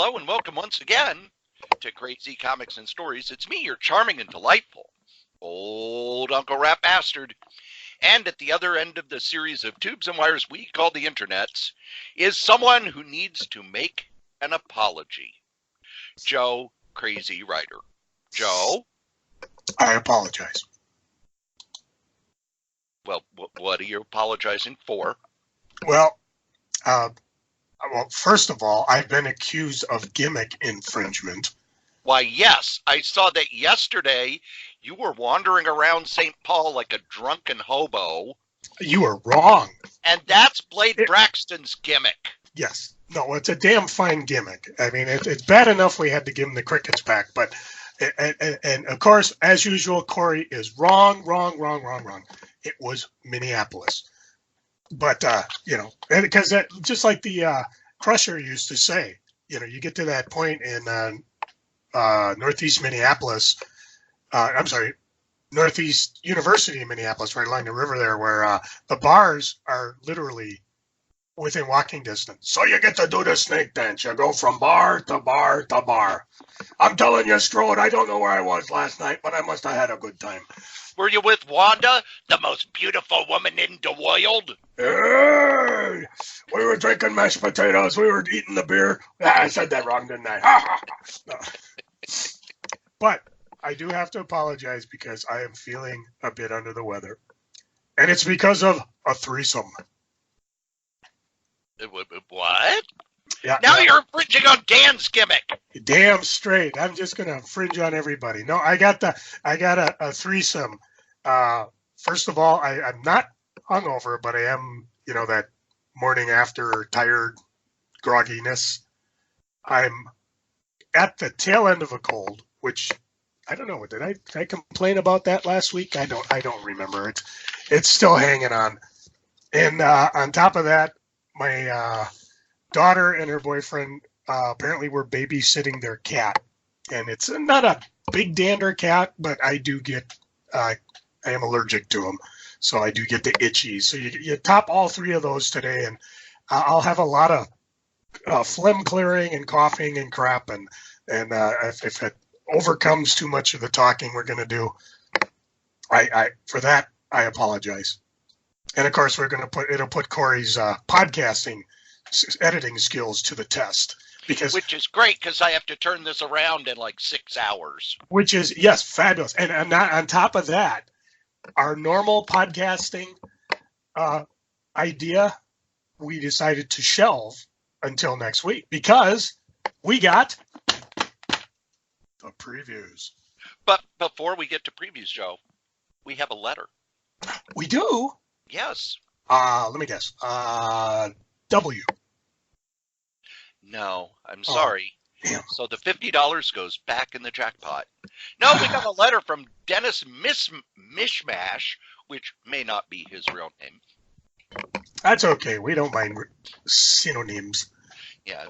hello, and welcome once again to Crazy Comics and Stories. It's me, your charming and delightful old Uncle Rat Bastard. And at the other end of the series of tubes and wires we call the internets is someone who needs to make an apology. Joe Crazy Writer. Joe? I apologize. Well, what are you apologizing for? Well, first of all, I've been accused of gimmick infringement. Why, yes, I saw that yesterday. You were wandering around St. Paul like a drunken hobo. You are wrong. And that's Blade Braxton's gimmick. Yes. No, it's a damn fine gimmick. I mean, it's bad enough we had to give him the crickets back, but and of course, as usual, Cory is wrong. It was Minneapolis. But, because just like the Crusher used to say, you get to that point in Northeast Minneapolis, Northeast University in Minneapolis, right along the river there, where the bars are literally within walking distance. So you get to do the snake dance. You go from bar to bar to bar. I'm telling you, Strode, I don't know where I was last night, but I must have had a good time. Were you with Wanda, the most beautiful woman in the world? Hey, we were drinking mashed potatoes. We were eating the beer. I said that wrong, didn't I? No. But I do have to apologize because I am feeling a bit under the weather. And it's because of a threesome. What? Yeah. Now you're infringing on Dan's gimmick. Damn straight. I'm just gonna infringe on everybody. No, I got a threesome. First of all, I'm not hungover, but I am, that morning after tired grogginess. I'm at the tail end of a cold, which I don't know. Did I complain about that last week? I don't remember. It's still hanging on. And on top of that, my daughter and her boyfriend apparently were babysitting their cat, and it's not a big dander cat, but I do get I am allergic to them, so I do get the itchies. So you top all three of those today, and I'll have a lot of phlegm clearing and coughing and crap, and if it overcomes too much of the talking we're going to do, for that I apologize. And of course, it'll put Cory's podcasting editing skills to the test, which is great because I have to turn this around in like 6 hours. Which is, yes, fabulous. And on top of that, our normal podcasting idea we decided to shelve until next week because we got the previews. But before we get to previews, Joe, we have a letter. We do? Yes. Let me guess. W. No, I'm sorry. Damn. So the $50 goes back in the jackpot. No, we got a letter from Dennis Mishmash, which may not be his real name. That's okay. We don't mind synonyms. Yeah.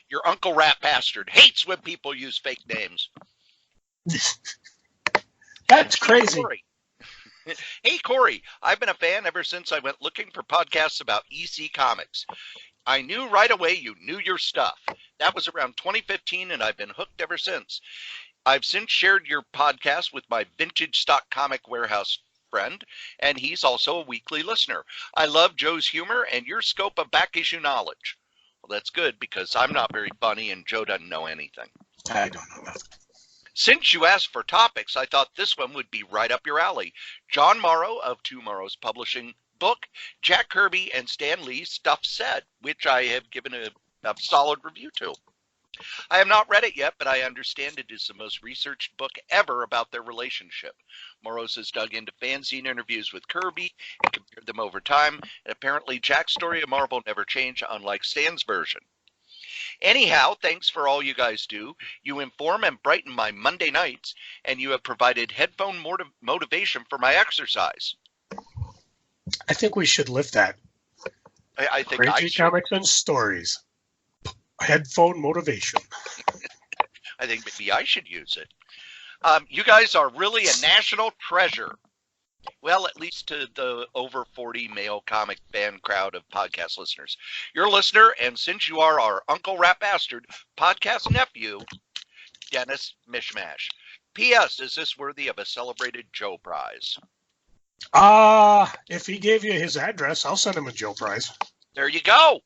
Your Uncle Rat Bastard hates when people use fake names. That's crazy. Hey, Cory, I've been a fan ever since I went looking for podcasts about EC Comics. I knew right away you knew your stuff. That was around 2015, and I've been hooked ever since. I've since shared your podcast with my vintage stock comic warehouse friend, and he's also a weekly listener. I love Joe's humor and your scope of back issue knowledge. Well, that's good because I'm not very funny and Joe doesn't know anything. I don't know nothing. Since you asked for topics, I thought this one would be right up your alley. John Morrow of Two Morrows Publishing book, Jack Kirby and Stan Lee's Stuff Said, which I have given a solid review to. I have not read it yet, but I understand it is the most researched book ever about their relationship. Morrows has dug into fanzine interviews with Kirby and compared them over time, and apparently Jack's story of Marvel never changed, unlike Stan's version. Anyhow, thanks for all you guys do. You inform and brighten my Monday nights, and you have provided headphone motivation for my exercise. I think we should lift that. I think Crazy Comics and Stories. Headphone motivation. I think maybe I should use it. You guys are really a national treasure. Well, at least to the over 40 male comic fan crowd of podcast listeners. You're a listener, and since you are our Uncle Rat Bastard podcast nephew, Dennis Mishmash. P.S. Is this worthy of a celebrated Joe Prize? If he gave you his address, I'll send him a Joe Prize. There you go.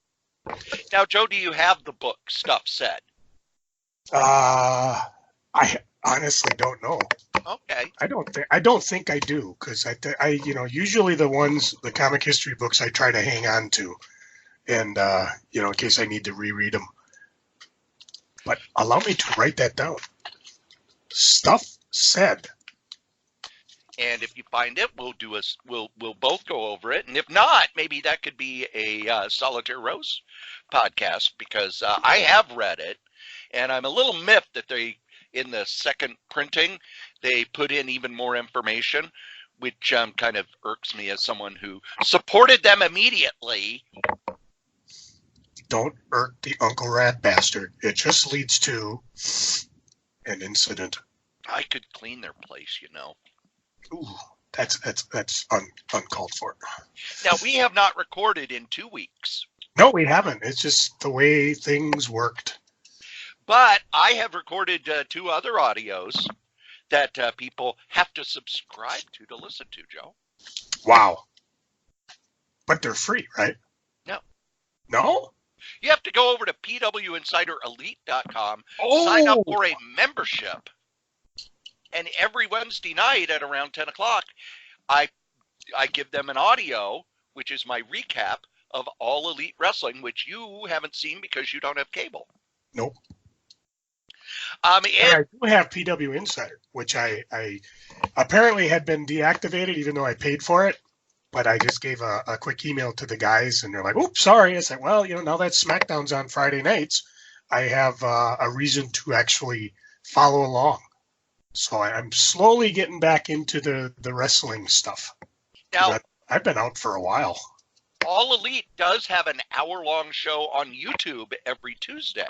Now, Joe, do you have the book, Stuff Said? I honestly don't know. Okay. I don't think I do, because usually the comic history books I try to hang on to, and in case I need to reread them. But allow me to write that down. Stuff Said. And if you find it, we'll both go over it. And if not, maybe that could be a Solitaire Rose podcast, because I have read it, and I'm a little miffed that in the second printing, they put in even more information, which kind of irks me as someone who supported them immediately. Don't irk the Uncle Rat Bastard. It just leads to an incident. I could clean their place, Ooh, that's uncalled for. Now, we have not recorded in 2 weeks. No, we haven't. It's just the way things worked. But I have recorded 2 other audios that people have to subscribe to listen to, Joe. Wow. But they're free, right? No. No? You have to go over to pwinsiderelite.com, Oh. sign up for a membership, and every Wednesday night at around 10 o'clock, I give them an audio, which is my recap of All Elite Wrestling, which you haven't seen because you don't have cable. Nope. And I do have PW Insider, which I apparently had been deactivated, even though I paid for it. But I just gave a quick email to the guys, and they're like, "Oops, sorry." I said, "Well, now that SmackDown's on Friday nights, I have a reason to actually follow along." So I'm slowly getting back into the wrestling stuff. now, I've been out for a while. All Elite does have an hour-long show on YouTube every Tuesday.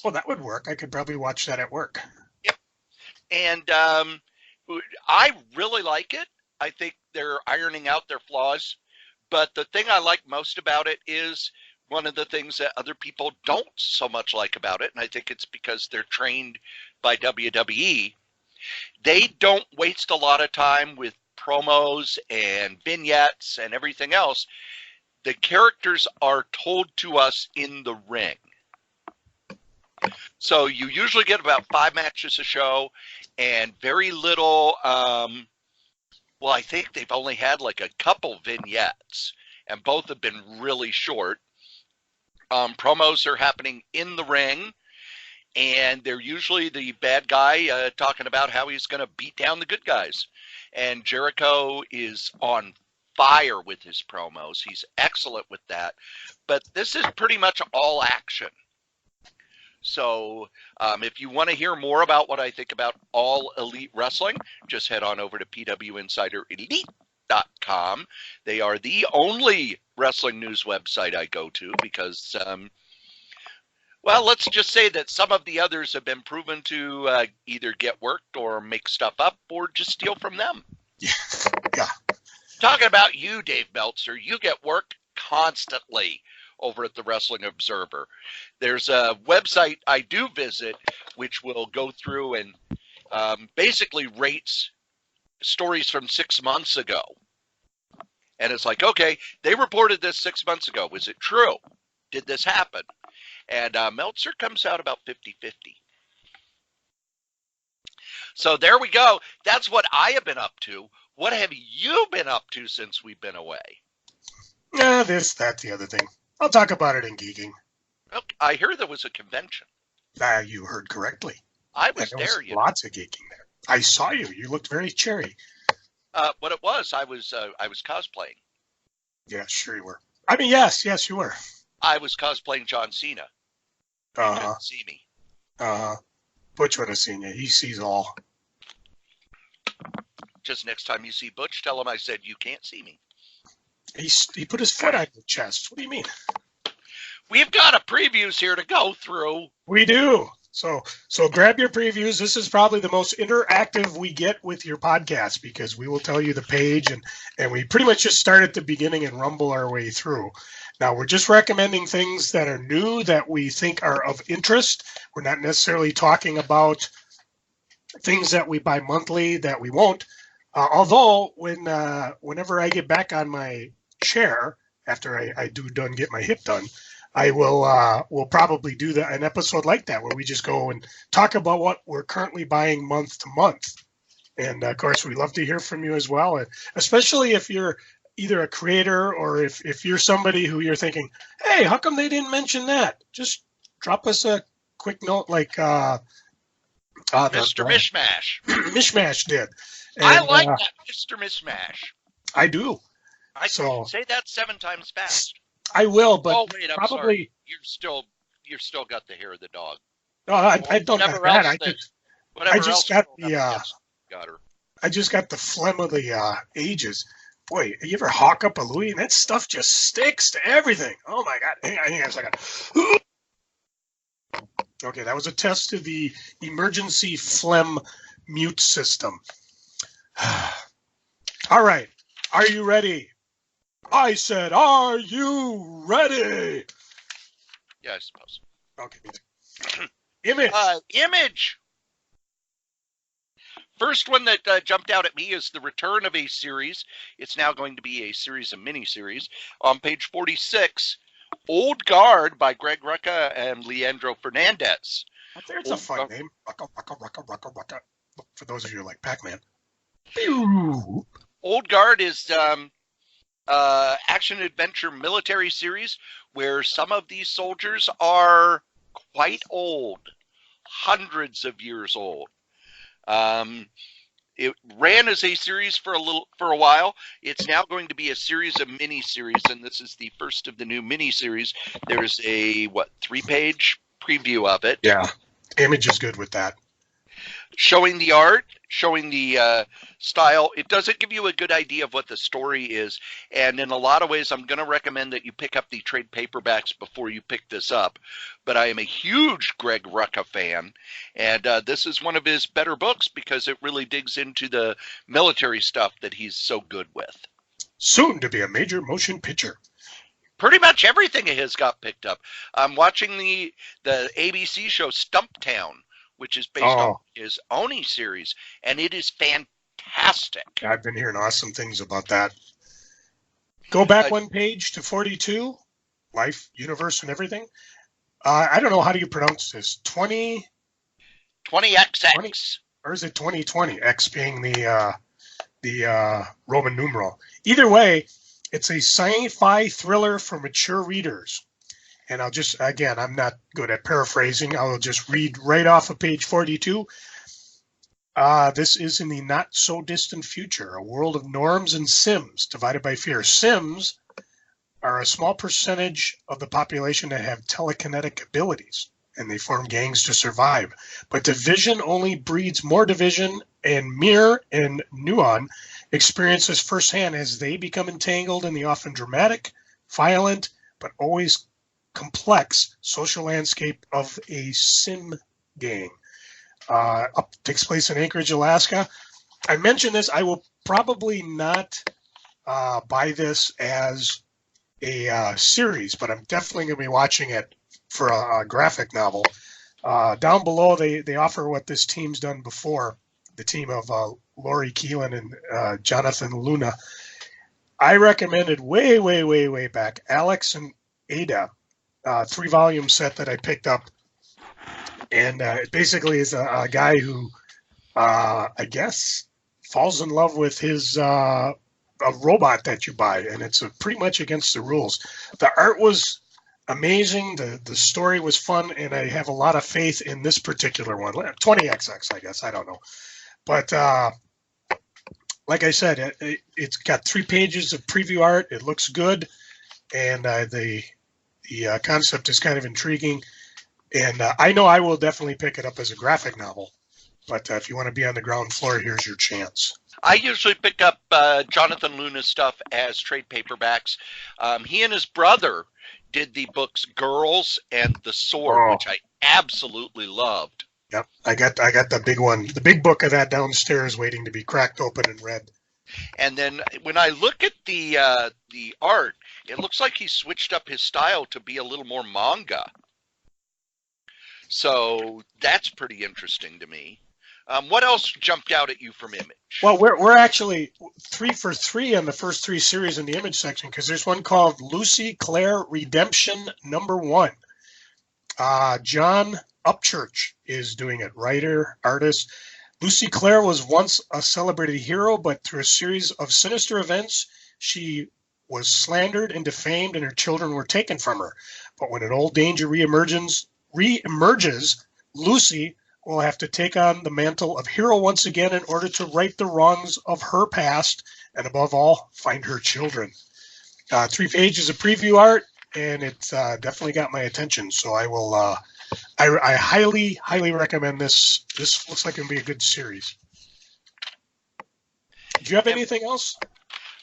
Well, that would work. I could probably watch that at work. Yep. And I really like it. I think they're ironing out their flaws. But the thing I like most about it is one of the things that other people don't so much like about it, and I think it's because they're trained by WWE. They don't waste a lot of time with promos and vignettes and everything else. The characters are told to us in the ring. So you usually get about 5 matches a show and very little, well, I think they've only had like a couple vignettes, and both have been really short. Promos are happening in the ring, and they're usually the bad guy talking about how he's going to beat down the good guys. And Jericho is on fire with his promos. He's excellent with that. But this is pretty much all action. So if you want to hear more about what I think about All Elite Wrestling, just head on over to pwinsiderelite.com. They are the only wrestling news website I go to because, well, let's just say that some of the others have been proven to either get worked or make stuff up or just steal from them. Yeah. Talking about you, Dave Meltzer, you get worked constantly over at the Wrestling Observer. There's a website I do visit which will go through and basically rates stories from 6 months ago. And it's like, okay, they reported this 6 months ago. Was it true? Did this happen? And Meltzer comes out about 50-50. So there we go. That's what I have been up to. What have you been up to since we've been away? This, that, the other thing. I'll talk about it in Geeking. Okay, I hear there was a convention. You heard correctly. I was there. There. Lots of geeking there. I saw you. You looked very cherry. What it was, I was cosplaying. Yeah, sure you were. I mean, yes, you were. I was cosplaying John Cena. You couldn't see me. Butch would have seen you. He sees all. Just next time you see Butch, tell him I said you can't see me. He put his foot on your chest. What do you mean? We've got a previews here to go through. We do. So grab your previews. This is probably the most interactive we get with your podcast because we will tell you the page and we pretty much just start at the beginning and rumble our way through. Now, we're just recommending things that are new that we think are of interest. We're not necessarily talking about things that we buy monthly that we won't. Although, whenever I get back on my chair after I do done get my hip done, I will probably do an episode like that where we just go and talk about what we're currently buying month to month. And of course, we love to hear from you as well, and especially if you're either a creator or if you're somebody who you're thinking, hey, how come they didn't mention that? Just drop us a quick note like Mr. Mishmash. Mishmash did. And, I like that, Mr. Mishmash. I do. I say that 7 times fast. I will, but oh wait, I'm probably sorry. You're still got the hair of the dog. No, I don't have that. I just got her. I just got the phlegm of the ages. Boy, you ever hawk up a Louis? And that stuff just sticks to everything. Oh my God. Hang on a second. Okay, that was a test of the emergency phlegm mute system. All right. Are you ready? I said, are you ready? Yeah, I suppose. Okay. Image. Image. First one that jumped out at me is the return of a series. It's now going to be a series of mini-series. On page 46, Old Guard by Greg Rucka and Leandro Fernandez. There's a fun name. Rucka. For those of you who like Pac-Man. Old Guard is action-adventure military series where some of these soldiers are quite old, hundreds of years old. It ran as a series for a while. It's now going to be a series of mini-series, and this is the first of the new mini-series. There's a 3-page preview of it. Yeah, Image is good with that. Showing the art, showing the style. It doesn't give you a good idea of what the story is, and in a lot of ways, I'm going to recommend that you pick up the trade paperbacks before you pick this up. But I am a huge Greg Rucka fan, and this is one of his better books because it really digs into the military stuff that he's so good with. Soon to be a major motion picture. Pretty much everything of his got picked up. I'm watching the ABC show Stumptown, which is based on his Oni series, and it is fantastic. I've been hearing awesome things about that. Go back one page to 42, Life, Universe, and Everything. I don't know, how do you pronounce this? 20XX? Or is it 2020? X being the Roman numeral. Either way, it's a sci-fi thriller for mature readers. And I'll just, again, I'm not good at paraphrasing. I'll just read right off of page 42. This is in the not-so-distant future, a world of norms and Sims divided by fear. Sims are a small percentage of the population that have telekinetic abilities, and they form gangs to survive. But division only breeds more division, and Mir and Nuon experience this firsthand as they become entangled in the often dramatic, violent, but always complex social landscape of a sim gang. Takes place in Anchorage, Alaska. I mentioned this. I will probably not buy this as a series, but I'm definitely going to be watching it for a graphic novel. Down below, they offer what this team's done before, the team of Lori Keelan and Jonathan Luna. I recommended way back, Alex and Ada, 3-volume set that I picked up. And it basically is a guy who, I guess, falls in love with his a robot that you buy, and it's pretty much against the rules. The art was amazing. The story was fun, and I have a lot of faith in this particular one. 20XX, I guess. I don't know. But like I said, it's got 3 pages of preview art. It looks good, and the concept is kind of intriguing. And I know I will definitely pick it up as a graphic novel. But if you want to be on the ground floor, here's your chance. I usually pick up Jonathan Luna's stuff as trade paperbacks. He and his brother did the books Girls and The Sword, which I absolutely loved. Yep, I got the big one, the big book of that downstairs, waiting to be cracked open and read. And then when I look at the art, it looks like he switched up his style to be a little more manga. So that's pretty interesting to me. What else jumped out at you from Image? Well, we're actually 3 for 3 on the first 3 series in the Image section, because there's one called Lucy Clare Redemption #1. John Upchurch is doing it. Writer, artist. Lucy Clare was once a celebrated hero, but through a series of sinister events, she was slandered and defamed, and her children were taken from her. But when an old danger reemerges, Lucy will have to take on the mantle of hero once again in order to right the wrongs of her past, and above all, find her children. 3 pages of preview art, and it's definitely got my attention. So I will, I highly, highly recommend this. This looks like it'll be a good series. Do you have anything else?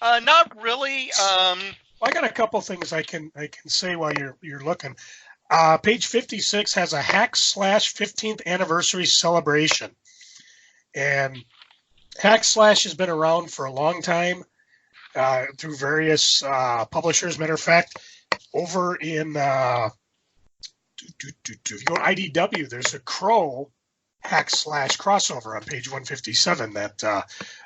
Not really. I got a couple things I can say while you're looking. Page 56 has a Hack/15th anniversary celebration, and Hack/ has been around for a long time through various publishers. Matter of fact, over in if you go to IDW, there's a Crow Hack/ crossover on page 157 that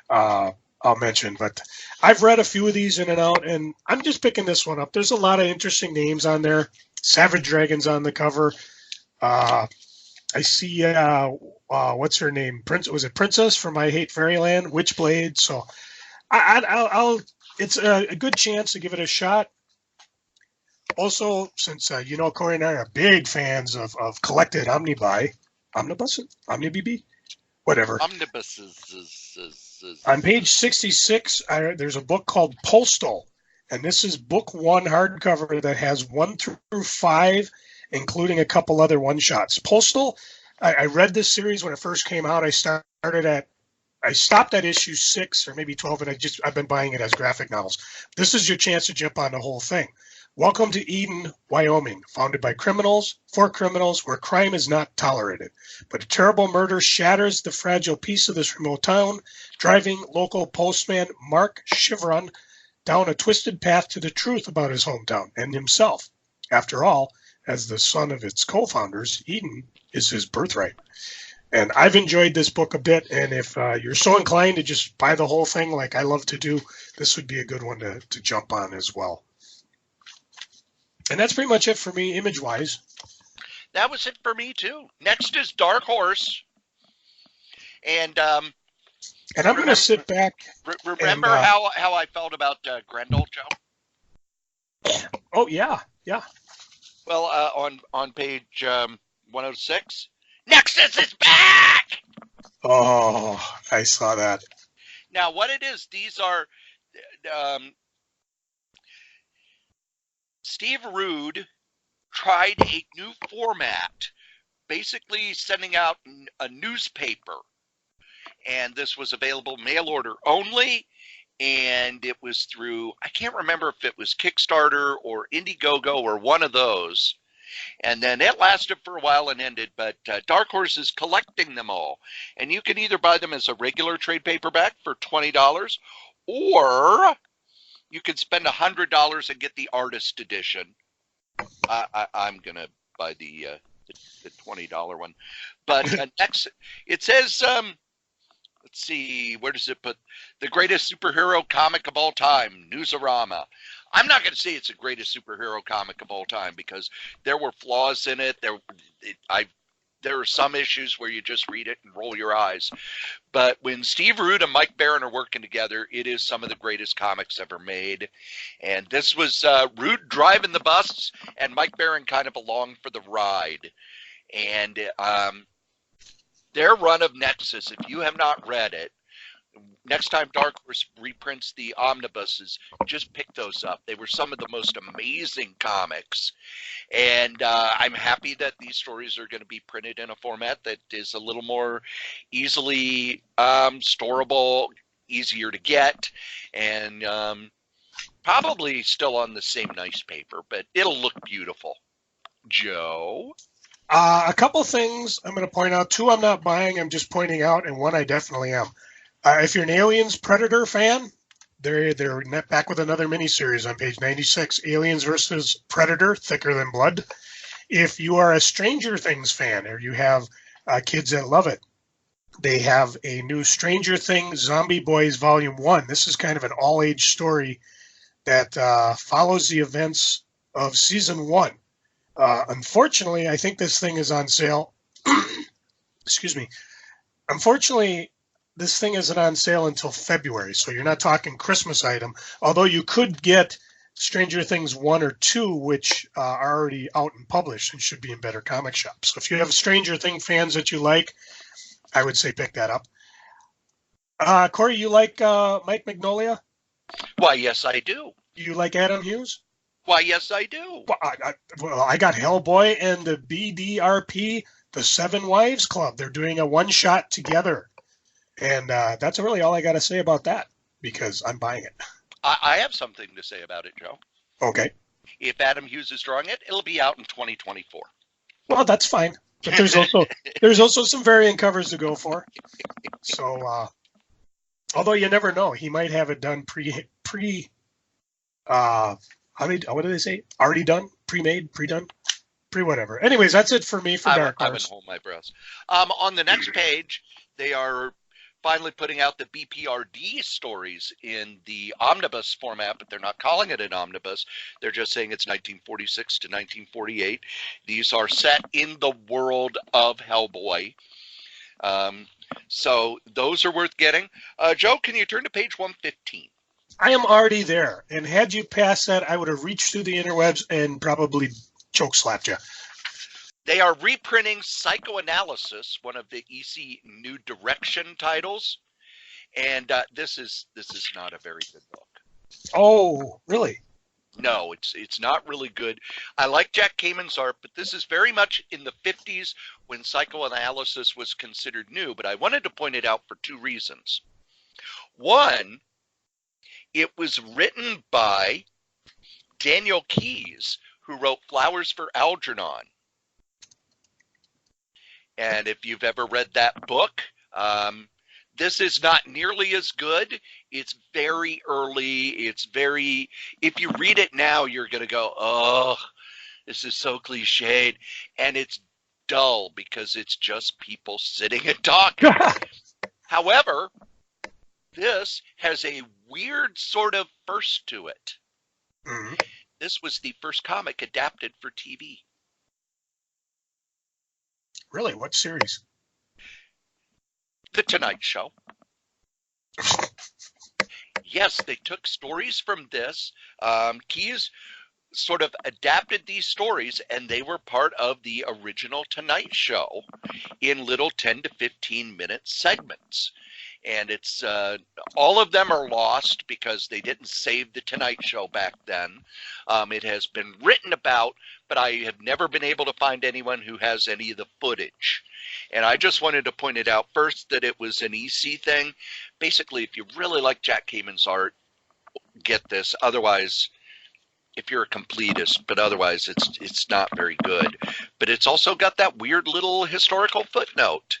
I'll mention. But I've read a few of these in and out, and I'm just picking this one up. There's a lot of interesting names on there. Savage Dragon's on the cover. I see, what's her name? Was it Princess from I Hate Fairyland? Witchblade. So I'll it's a good chance to give it a shot. Also, since Cory and I are big fans of collected omnibuses, whatever. Omnibuses. On page 66, there's a book called Postal, and this is book 1 hardcover that has 1 through 5, including a couple other one-shots. Postal, I read this series when it first came out. I stopped at issue 6 or maybe 12, and I've been buying it as graphic novels. This is your chance to jump on the whole thing. Welcome to Eden, Wyoming, founded by criminals, for criminals, where crime is not tolerated. But a terrible murder shatters the fragile peace of this remote town, driving local postman Mark Chevron down a twisted path to the truth about his hometown and himself. After all, as the son of its co-founders, Eden is his birthright. And I've enjoyed this book a bit, and if you're so inclined to just buy the whole thing like I love to do, this would be a good one to jump on as well. And that's pretty much it for me, image-wise. That was it for me, too. Next is Dark Horse. And I'm going to sit back. Remember how I felt about Grendel, Joe? Oh, yeah. Well, on page 106, Nexus is back! Oh, I saw that. Now, what it is, these are... Steve Rude tried a new format, basically sending out a newspaper. And this was available mail order only. And it was through, I can't remember if it was Kickstarter or Indiegogo or one of those. And then it lasted for a while and ended. But Dark Horse is collecting them all. And you can either buy them as a regular trade paperback for $20, or you can spend $100 and get the artist edition. I'm going to buy the $20 one. But next, it says, let's see, where does it put? The greatest superhero comic of all time, Newsarama. I'm not going to say it's the greatest superhero comic of all time, because there were flaws in it. There are some issues where you just read it and roll your eyes. But when Steve Rude and Mike Baron are working together, it is some of the greatest comics ever made. And this was Rude driving the bus and Mike Baron kind of along for the ride. And their run of Nexus, if you have not read it, next time Dark Horse reprints the omnibuses, just pick those up. They were some of the most amazing comics. And I'm happy that these stories are going to be printed in a format that is a little more easily storable, easier to get, and probably still on the same nice paper, but it'll look beautiful. Joe? A couple things I'm going to point out. Two I'm not buying, I'm just pointing out, and one I definitely am. If you're an Aliens Predator fan, they're back with another miniseries on page 96, Aliens versus Predator, Thicker Than Blood. If you are a Stranger Things fan, or you have kids that love it, they have a new Stranger Things Zombie Boys Volume 1. This is kind of an all-age story that follows the events of Season 1. Unfortunately, I think this thing is on sale. Excuse me. Unfortunately, this thing isn't on sale until February, so you're not talking Christmas item, although you could get Stranger Things 1 or 2, which are already out and published and should be in better comic shops. So if you have Stranger Things fans that you like, I would say pick that up. Cory, you like Mike Mignola? Why, yes, I do. You like Adam Hughes? Why, yes, I do. Well, I got Hellboy and the BDRP, the Seven Wives Club. They're doing a one-shot together. And that's really all I got to say about that, because I'm buying it. I have something to say about it, Joe. Okay. If Adam Hughes is drawing it, it'll be out in 2024. Well, that's fine. But there's also some variant covers to go for. So, although you never know, he might have it done what did they say? Already done? Pre-made? Pre-done? Pre-whatever. Anyways, that's it for me for Dark Horse. I wouldn't hold my breath. On the next page, they are finally putting out the BPRD stories in the omnibus format, but they're not calling it an omnibus. They're just saying it's 1946 to 1948. These are set in the world of Hellboy. So those are worth getting. Joe, can you turn to page 115? I am already there, and had you passed that, I would have reached through the interwebs and probably choke slapped you. They are reprinting Psychoanalysis, one of the EC New Direction titles, and this is not a very good book. Oh, really? No, it's not really good. I like Jack Kamen's art, but this is very much in the 50s when Psychoanalysis was considered new, but I wanted to point it out for two reasons. One, it was written by Daniel Keyes, who wrote Flowers for Algernon. And if you've ever read that book, this is not nearly as good. It's very early. If you read it now, you're going to go, oh, this is so cliched. And it's dull because it's just people sitting and talking. However, this has a weird sort of first to it. Mm-hmm. This was the first comic adapted for TV. Really? What series? The Tonight Show. Yes, they took stories from this. Keyes sort of adapted these stories, and they were part of the original Tonight Show in little 10 to 15 minute segments. And it's all of them are lost because they didn't save the Tonight Show back then. It has been written about, but I have never been able to find anyone who has any of the footage. And I just wanted to point it out first that it was an EC thing. Basically, if you really like Jack Kamen's art, get this. Otherwise, if you're a completist, but otherwise it's not very good. But it's also got that weird little historical footnote.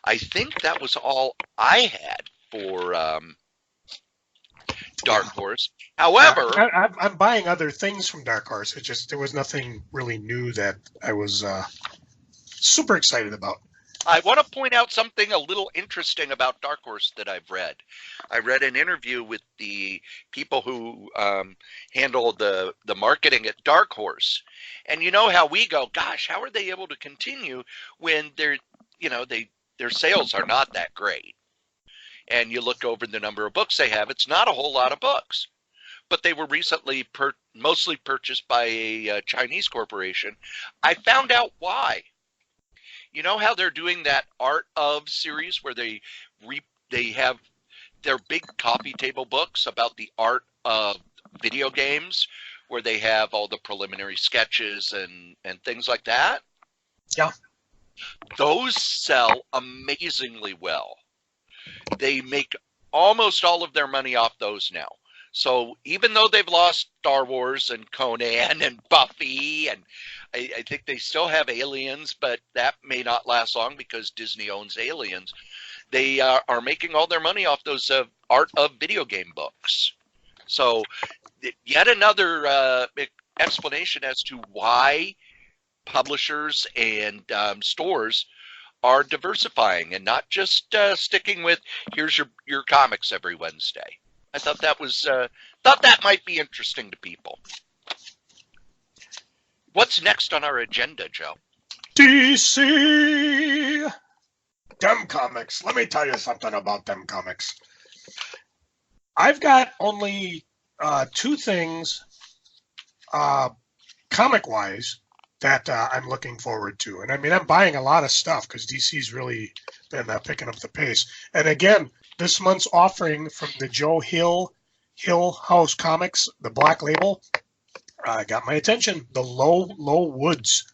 I think that was all I had for Dark Horse. However, I'm buying other things from Dark Horse. It just there was nothing really new that I was super excited about. I want to point out something a little interesting about Dark Horse that I've read. I read an interview with the people who handle the marketing at Dark Horse, and you know how we go, gosh, how are they able to continue when their sales are not that great? And you look over the number of books they have, it's not a whole lot of books. But they were recently mostly purchased by a Chinese corporation. I found out why. You know how they're doing that Art of series where they have their big coffee table books about the art of video games, where they have all the preliminary sketches and things like that? Yeah. Those sell amazingly well. They make almost all of their money off those now. So even though they've lost Star Wars and Conan and Buffy, and I think they still have Aliens, but that may not last long because Disney owns Aliens. They are making all their money off those art of video game books. So yet another explanation as to why publishers and stores are diversifying and not just sticking with here's your comics every Wednesday. I thought that was thought that might be interesting to people. What's next on our agenda, Joe? DC! Them comics. Let me tell you something about them comics. I've got only two things, comic-wise, that I'm looking forward to. And I mean, I'm buying a lot of stuff because DC's really been picking up the pace. And again, this month's offering from the Joe Hill House Comics, the Black Label, got my attention. The Low Woods.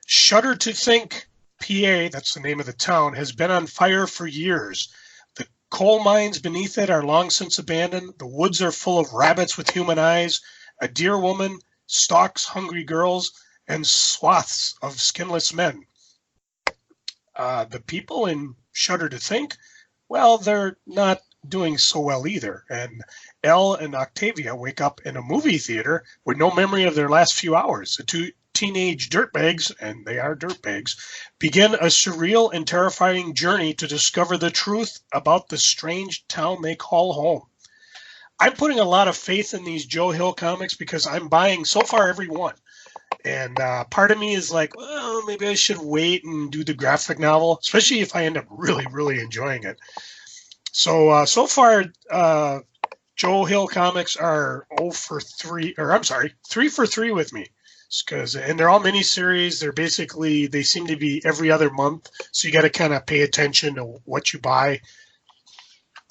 Shudder to Think, PA, that's the name of the town, has been on fire for years. The coal mines beneath it are long since abandoned. The woods are full of rabbits with human eyes. A deer woman stalks hungry girls and swaths of skinless men. The people in Shudder to Think, well, they're not doing so well either. And Elle and Octavia wake up in a movie theater with no memory of their last few hours. The two teenage dirtbags, and they are dirtbags, begin a surreal and terrifying journey to discover the truth about the strange town they call home. I'm putting a lot of faith in these Joe Hill comics because I'm buying so far every one. And part of me is like, well, maybe I should wait and do the graphic novel, especially if I end up really, really enjoying it. So, so far, Joe Hill comics are 3 for 3 with me. And they're all miniseries. They're basically, they seem to be every other month. So you got to kind of pay attention to what you buy.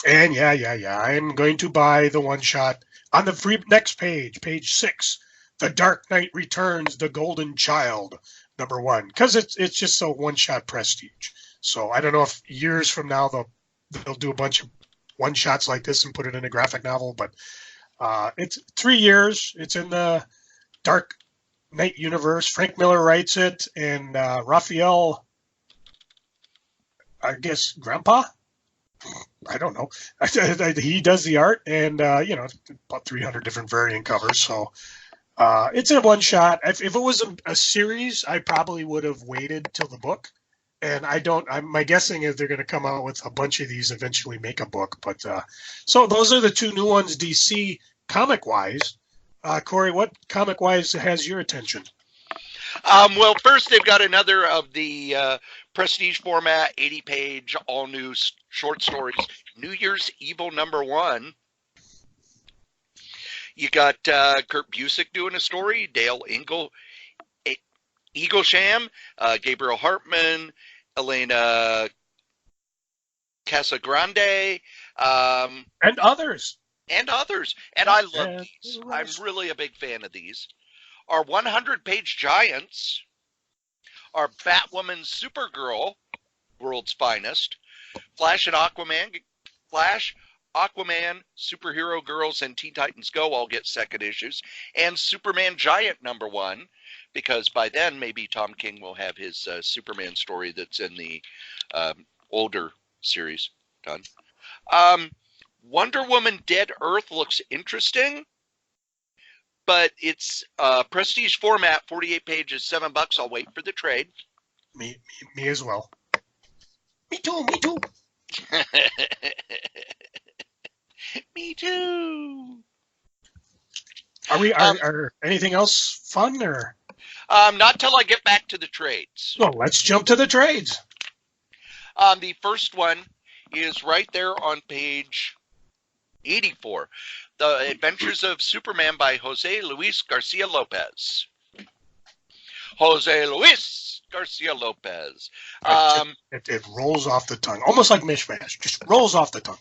And yeah, I'm going to buy the one shot on the free next page, page 6. The Dark Knight Returns, The Golden Child, #1, because it's just a one-shot prestige. So I don't know if years from now they'll do a bunch of one-shots like this and put it in a graphic novel, but it's 3 years. It's in the Dark Knight universe. Frank Miller writes it, and Raphael, I guess, Grandpa? I don't know. He does the art, and about 300 different variant covers, so... it's a one shot. If it was a series, I probably would have waited till the book. And my guessing is they're going to come out with a bunch of these, eventually make a book. But so those are the two new ones, DC comic wise. Cory, what comic wise has your attention? Well, first they've got another of the prestige format, 80-page, all new short stories. New Year's Evil #1. You got Kurt Busiek doing a story, Dale Eaglesham, Gabriel Hartman, Elena Casagrande, and others. And I love these. I'm really a big fan of these. Our 100-page giants, our Batwoman Supergirl, World's Finest, Flash and Aquaman, Superhero Girls, and Teen Titans Go all get second issues, and Superman Giant #1, because by then maybe Tom King will have his Superman story that's in the older series done. Wonder Woman Dead Earth looks interesting, but it's prestige format, 48 pages, $7. I'll wait for the trade. Me as well. Me too. Me too. Are anything else fun or? Not till I get back to the trades. Well, let's jump to the trades. The first one is right there on page 84. The Adventures of Superman by Jose Luis Garcia Lopez. It rolls off the tongue, almost like mishmash. Just rolls off the tongue.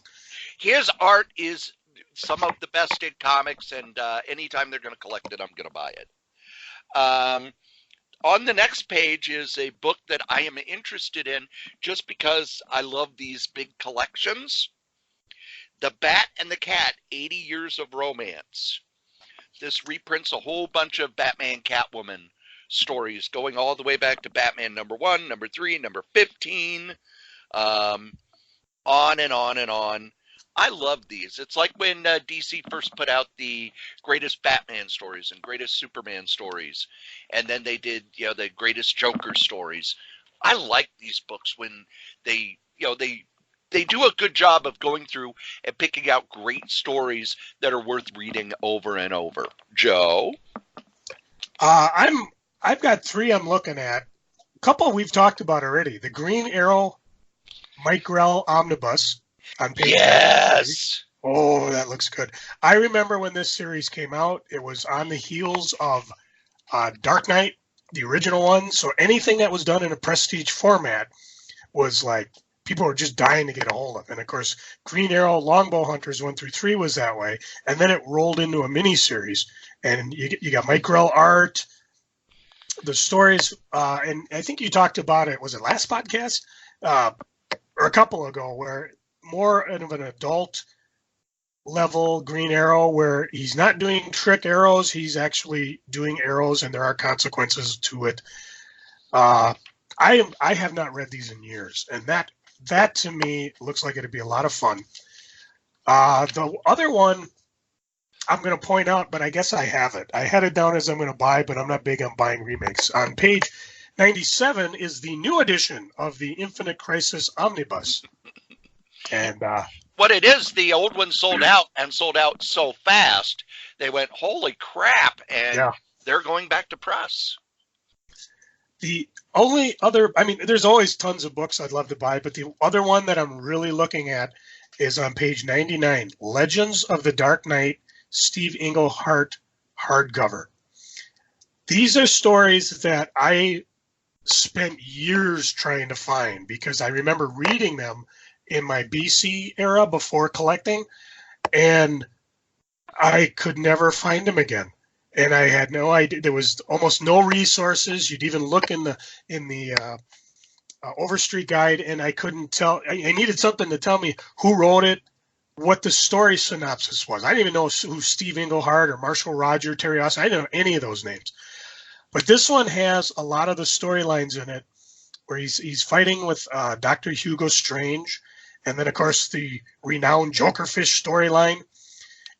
His art is some of the best in comics, and anytime they're going to collect it, I'm going to buy it. On the next page is a book that I am interested in just because I love these big collections. The Bat and the Cat, 80 Years of Romance. This reprints a whole bunch of Batman Catwoman stories going all the way back to Batman #1, #3, #15, on and on and on. I love these. It's like when DC first put out the greatest Batman stories and greatest Superman stories, and then they did, the greatest Joker stories. I like these books when they do a good job of going through and picking out great stories that are worth reading over and over. Joe? I've got 3 I'm looking at. A couple we've talked about already. The Green Arrow Mike Grell Omnibus on page. Yes. 30. Oh, that looks good. I remember when this series came out, it was on the heels of Dark Knight, the original one. So anything that was done in a prestige format was like, people were just dying to get a hold of. And of course, Green Arrow Longbow Hunters 1 through 3 was that way. And then it rolled into a mini-series. And you got Mike Grell art, the stories, and I think you talked about it, was it last podcast? Or a couple ago, where more of an adult level Green Arrow, where he's not doing trick arrows, he's actually doing arrows, and there are consequences to it. I have not read these in years, and that to me looks like it'd be a lot of fun. The other one I'm going to point out, but I guess I have it. I had it down as I'm going to buy, but I'm not big on buying remakes. On page 97 is the new edition of the Infinite Crisis Omnibus. And what it is, the old one sold out and sold out so fast, they went, holy crap, and they're going back to press. The only other, there's always tons of books I'd love to buy, but the other one that I'm really looking at is on page 99, Legends of the Dark Knight, Steve Englehart hardcover. These are stories that I spent years trying to find because I remember reading them in my BC era before collecting, and I could never find them again. And I had no idea. There was almost no resources. You'd even look in the Overstreet guide, and I couldn't tell. I needed something to tell me who wrote it, what the story synopsis was. I didn't even know who Steve Englehart or Marshall Roger, Terry Austin. I didn't know any of those names. But this one has a lot of the storylines in it, where he's fighting with Dr. Hugo Strange, and then of course the renowned Jokerfish storyline.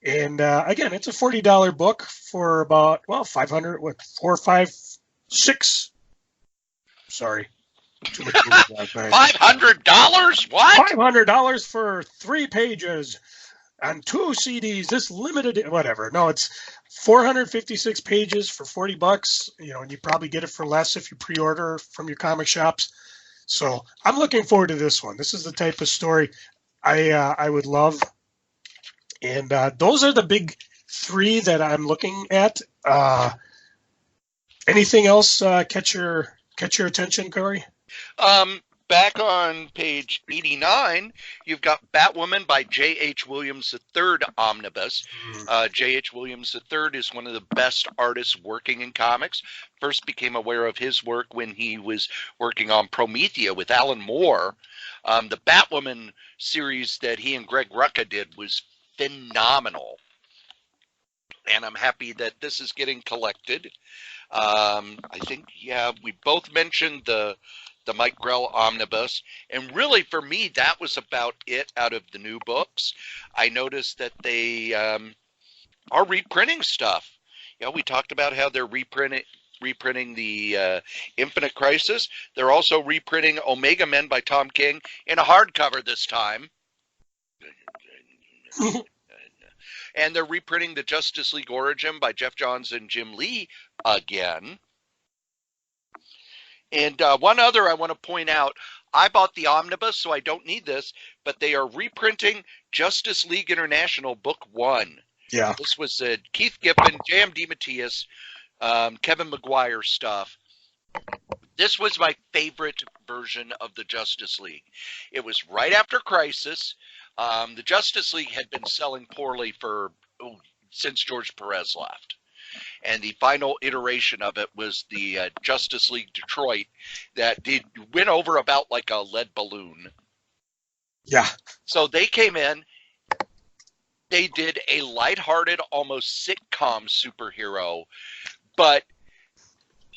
And again, it's a $40 book for about 500, 4, 5, 6. Sorry. $500? What? $500 for 3 pages and 2 CDs. This limited, whatever. No, it's 456 pages for $40. And you probably get it for less if you pre-order from your comic shops. So I'm looking forward to this one. This is the type of story I would love. And those are the big 3 that I'm looking at. Anything else catch your attention, Cory? Back on page 89, you've got Batwoman by J.H. Williams III omnibus. J.H. Williams III is one of the best artists working in comics. First became aware of his work when he was working on Promethea with Alan Moore. The Batwoman series that he and Greg Rucka did was phenomenal. And I'm happy that this is getting collected. I think, we both mentioned the Mike Grell omnibus, and really for me that was about it out of the new books. I noticed that they are reprinting stuff. We talked about how they're reprinting the Infinite Crisis. They're also reprinting Omega Men by Tom King in a hardcover this time. And they're reprinting the Justice League Origin by Jeff Johns and Jim Lee again. And one other I want to point out, I bought the omnibus, so I don't need this, but they are reprinting Justice League International Book 1. Yeah. This was Keith Giffen, J.M. DeMatteis, Kevin Maguire stuff. This was my favorite version of the Justice League. It was right after Crisis. The Justice League had been selling poorly since George Perez left. And the final iteration of it was the Justice League Detroit that went over about like a lead balloon. Yeah. So they came in, They did a lighthearted, almost sitcom superhero, but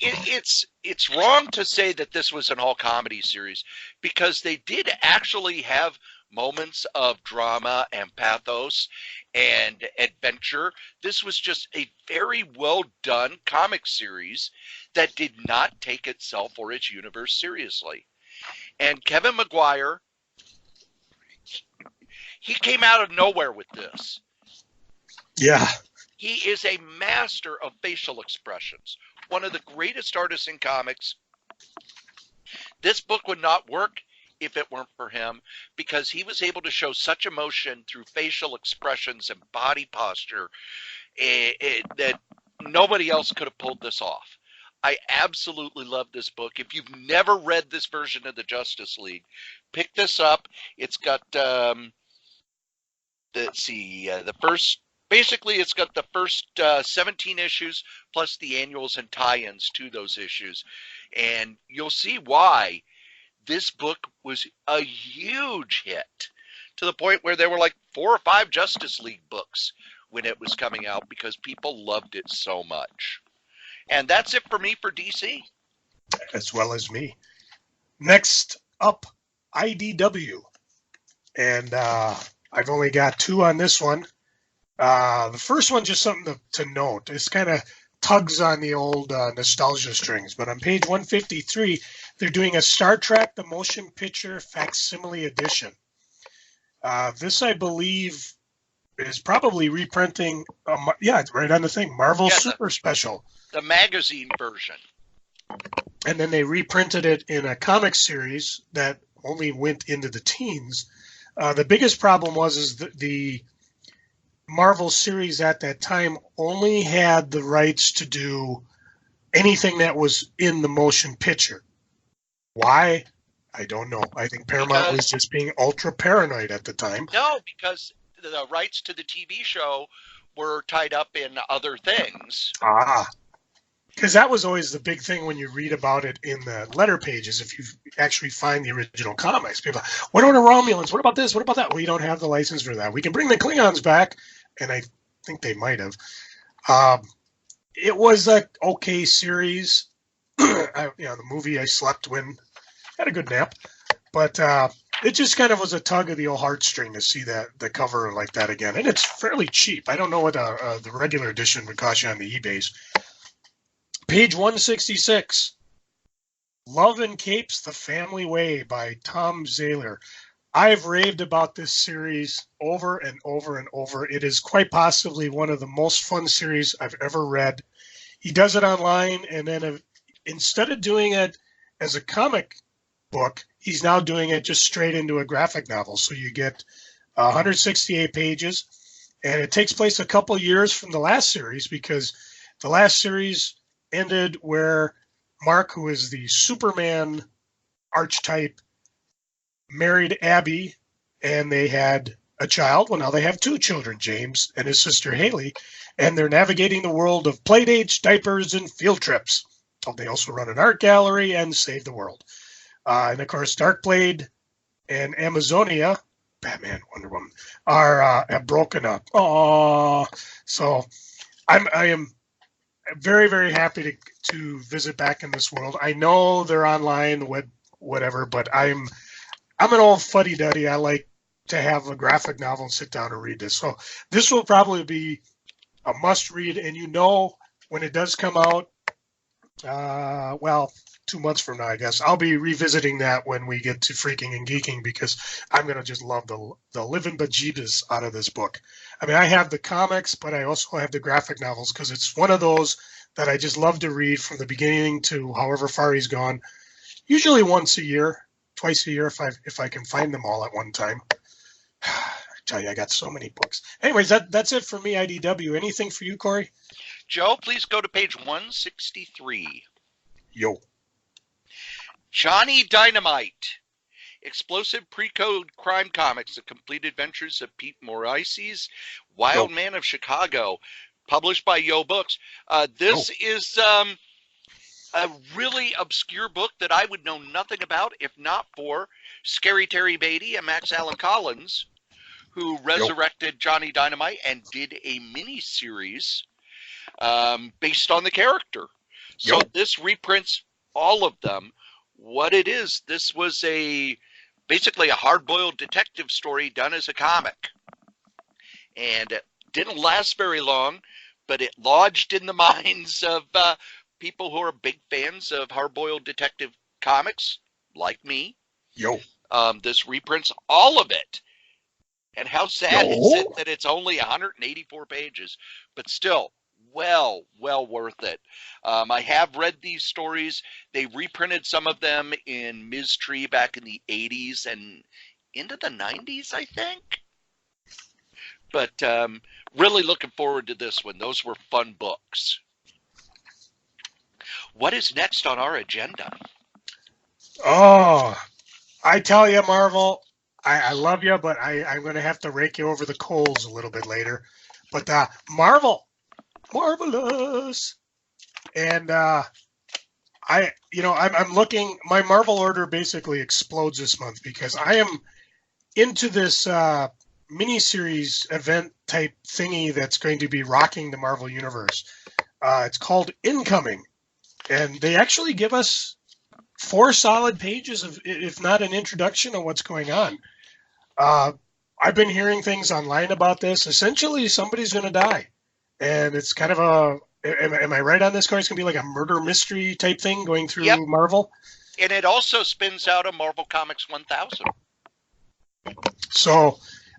it's wrong to say that this was an all comedy series, because they did actually have moments of drama and pathos and adventure. This was just a very well done comic series that did not take itself or its universe seriously. And Kevin Maguire, he came out of nowhere with this. Yeah. He is a master of facial expressions, one of the greatest artists in comics. This book would not work if it weren't for him, because he was able to show such emotion through facial expressions and body posture that nobody else could have pulled this off. I absolutely love this book. If you've never read this version of the Justice League, pick this up. It's got the first. Basically, it's got the first 17 issues plus the annuals and tie-ins to those issues. And you'll see why this book was a huge hit, to the point where there were like 4 or 5 Justice League books when it was coming out, because people loved it so much. And that's it for me for DC. As well as me. Next up, IDW. And I've only got 2 on this one. The first one, just something to note. This kind of tugs on the old nostalgia strings. But on page 153, they're doing a Star Trek The Motion Picture Facsimile Edition. This, I believe, is probably reprinting. It's right on the thing. Marvel Super Special. The magazine version. And then they reprinted it in a comic series that only went into the teens. The biggest problem was the Marvel series at that time only had the rights to do anything that was in the motion picture. Why? I don't know. I think Paramount was just being ultra paranoid at the time. No, because the rights to the TV show were tied up in other things. Because that was always the big thing when you read about it in the letter pages. If you actually find the original comics, people, what about the Romulans? What about this? What about that? Well, you don't have the license for that. We can bring the Klingons back, and I think they might have. It was a okay series. The movie I slept when, had a good nap, but it just kind of was a tug of the old heartstring to see the cover like that again, and it's fairly cheap. I don't know what the regular edition would cost you on the eBays. Page 166, Love and Capes, The Family Way by Tom Zahler. I've raved about this series over and over and over. It is quite possibly one of the most fun series I've ever read. He does it online, and then instead of doing it as a comic book, he's now doing it just straight into a graphic novel. So you get 168 pages, and it takes place a couple years from the last series, because the last series ended where Mark, who is the Superman archetype, married Abby, and they had a child. Well, now they have 2 children, James and his sister Haley, and they're navigating the world of playdates, diapers, and field trips. They also run an art gallery and save the world. And of course, Darkblade and Amazonia, Batman, Wonder Woman, have broken up. So I am very, very happy to visit back in this world. I know they're online, whatever, but I'm an old fuddy-duddy. I like to have a graphic novel and sit down and read this. So this will probably be a must-read, and when it does come out, 2 months from now, I guess, I'll be revisiting that when we get to Freaking and Geeking, because I'm going to just love the living bejeebus out of this book. I mean, I have the comics, but I also have the graphic novels, because it's one of those that I just love to read from the beginning to however far he's gone. Usually once a year, twice a year, if I can find them all at one time. I tell you, I got so many books. Anyways, that's it for me, IDW. Anything for you, Cory? Joe, please go to page 163. Yo. Johnny Dynamite. Explosive pre-code crime comics, the complete adventures of Pete Morisi's Wild Man of Chicago, published by Yo Books. This is a really obscure book that I would know nothing about if not for Scary Terry Beatty and Max Allan Collins, who resurrected Johnny Dynamite and did a mini-series based on the character. So this reprints all of them. What it is, this was basically a hard-boiled detective story done as a comic. And it didn't last very long, but it lodged in the minds of people who are big fans of hard-boiled detective comics, like me. This reprints all of it. And how sad is it that it's only 184 pages, but still well worth it. I have read these stories. They reprinted some of them in Ms. Tree back in the 80s and into the 90s, I think. But really looking forward to this one. Those were fun books. What is next on our agenda? Oh, I tell you, Marvel, I love you, but I'm going to have to rake you over the coals a little bit later. But Marvelous. And I'm looking, my Marvel order basically explodes this month because I am into this miniseries event type thingy that's going to be rocking the Marvel Universe. It's called Incoming. And they actually give us 4 solid pages of, if not an introduction of what's going on. I've been hearing things online about this. Essentially, somebody's going to die. And it's kind of am I right on this, Cory? It's going to be like a murder mystery type thing going through Marvel? And it also spins out of Marvel Comics 1000. So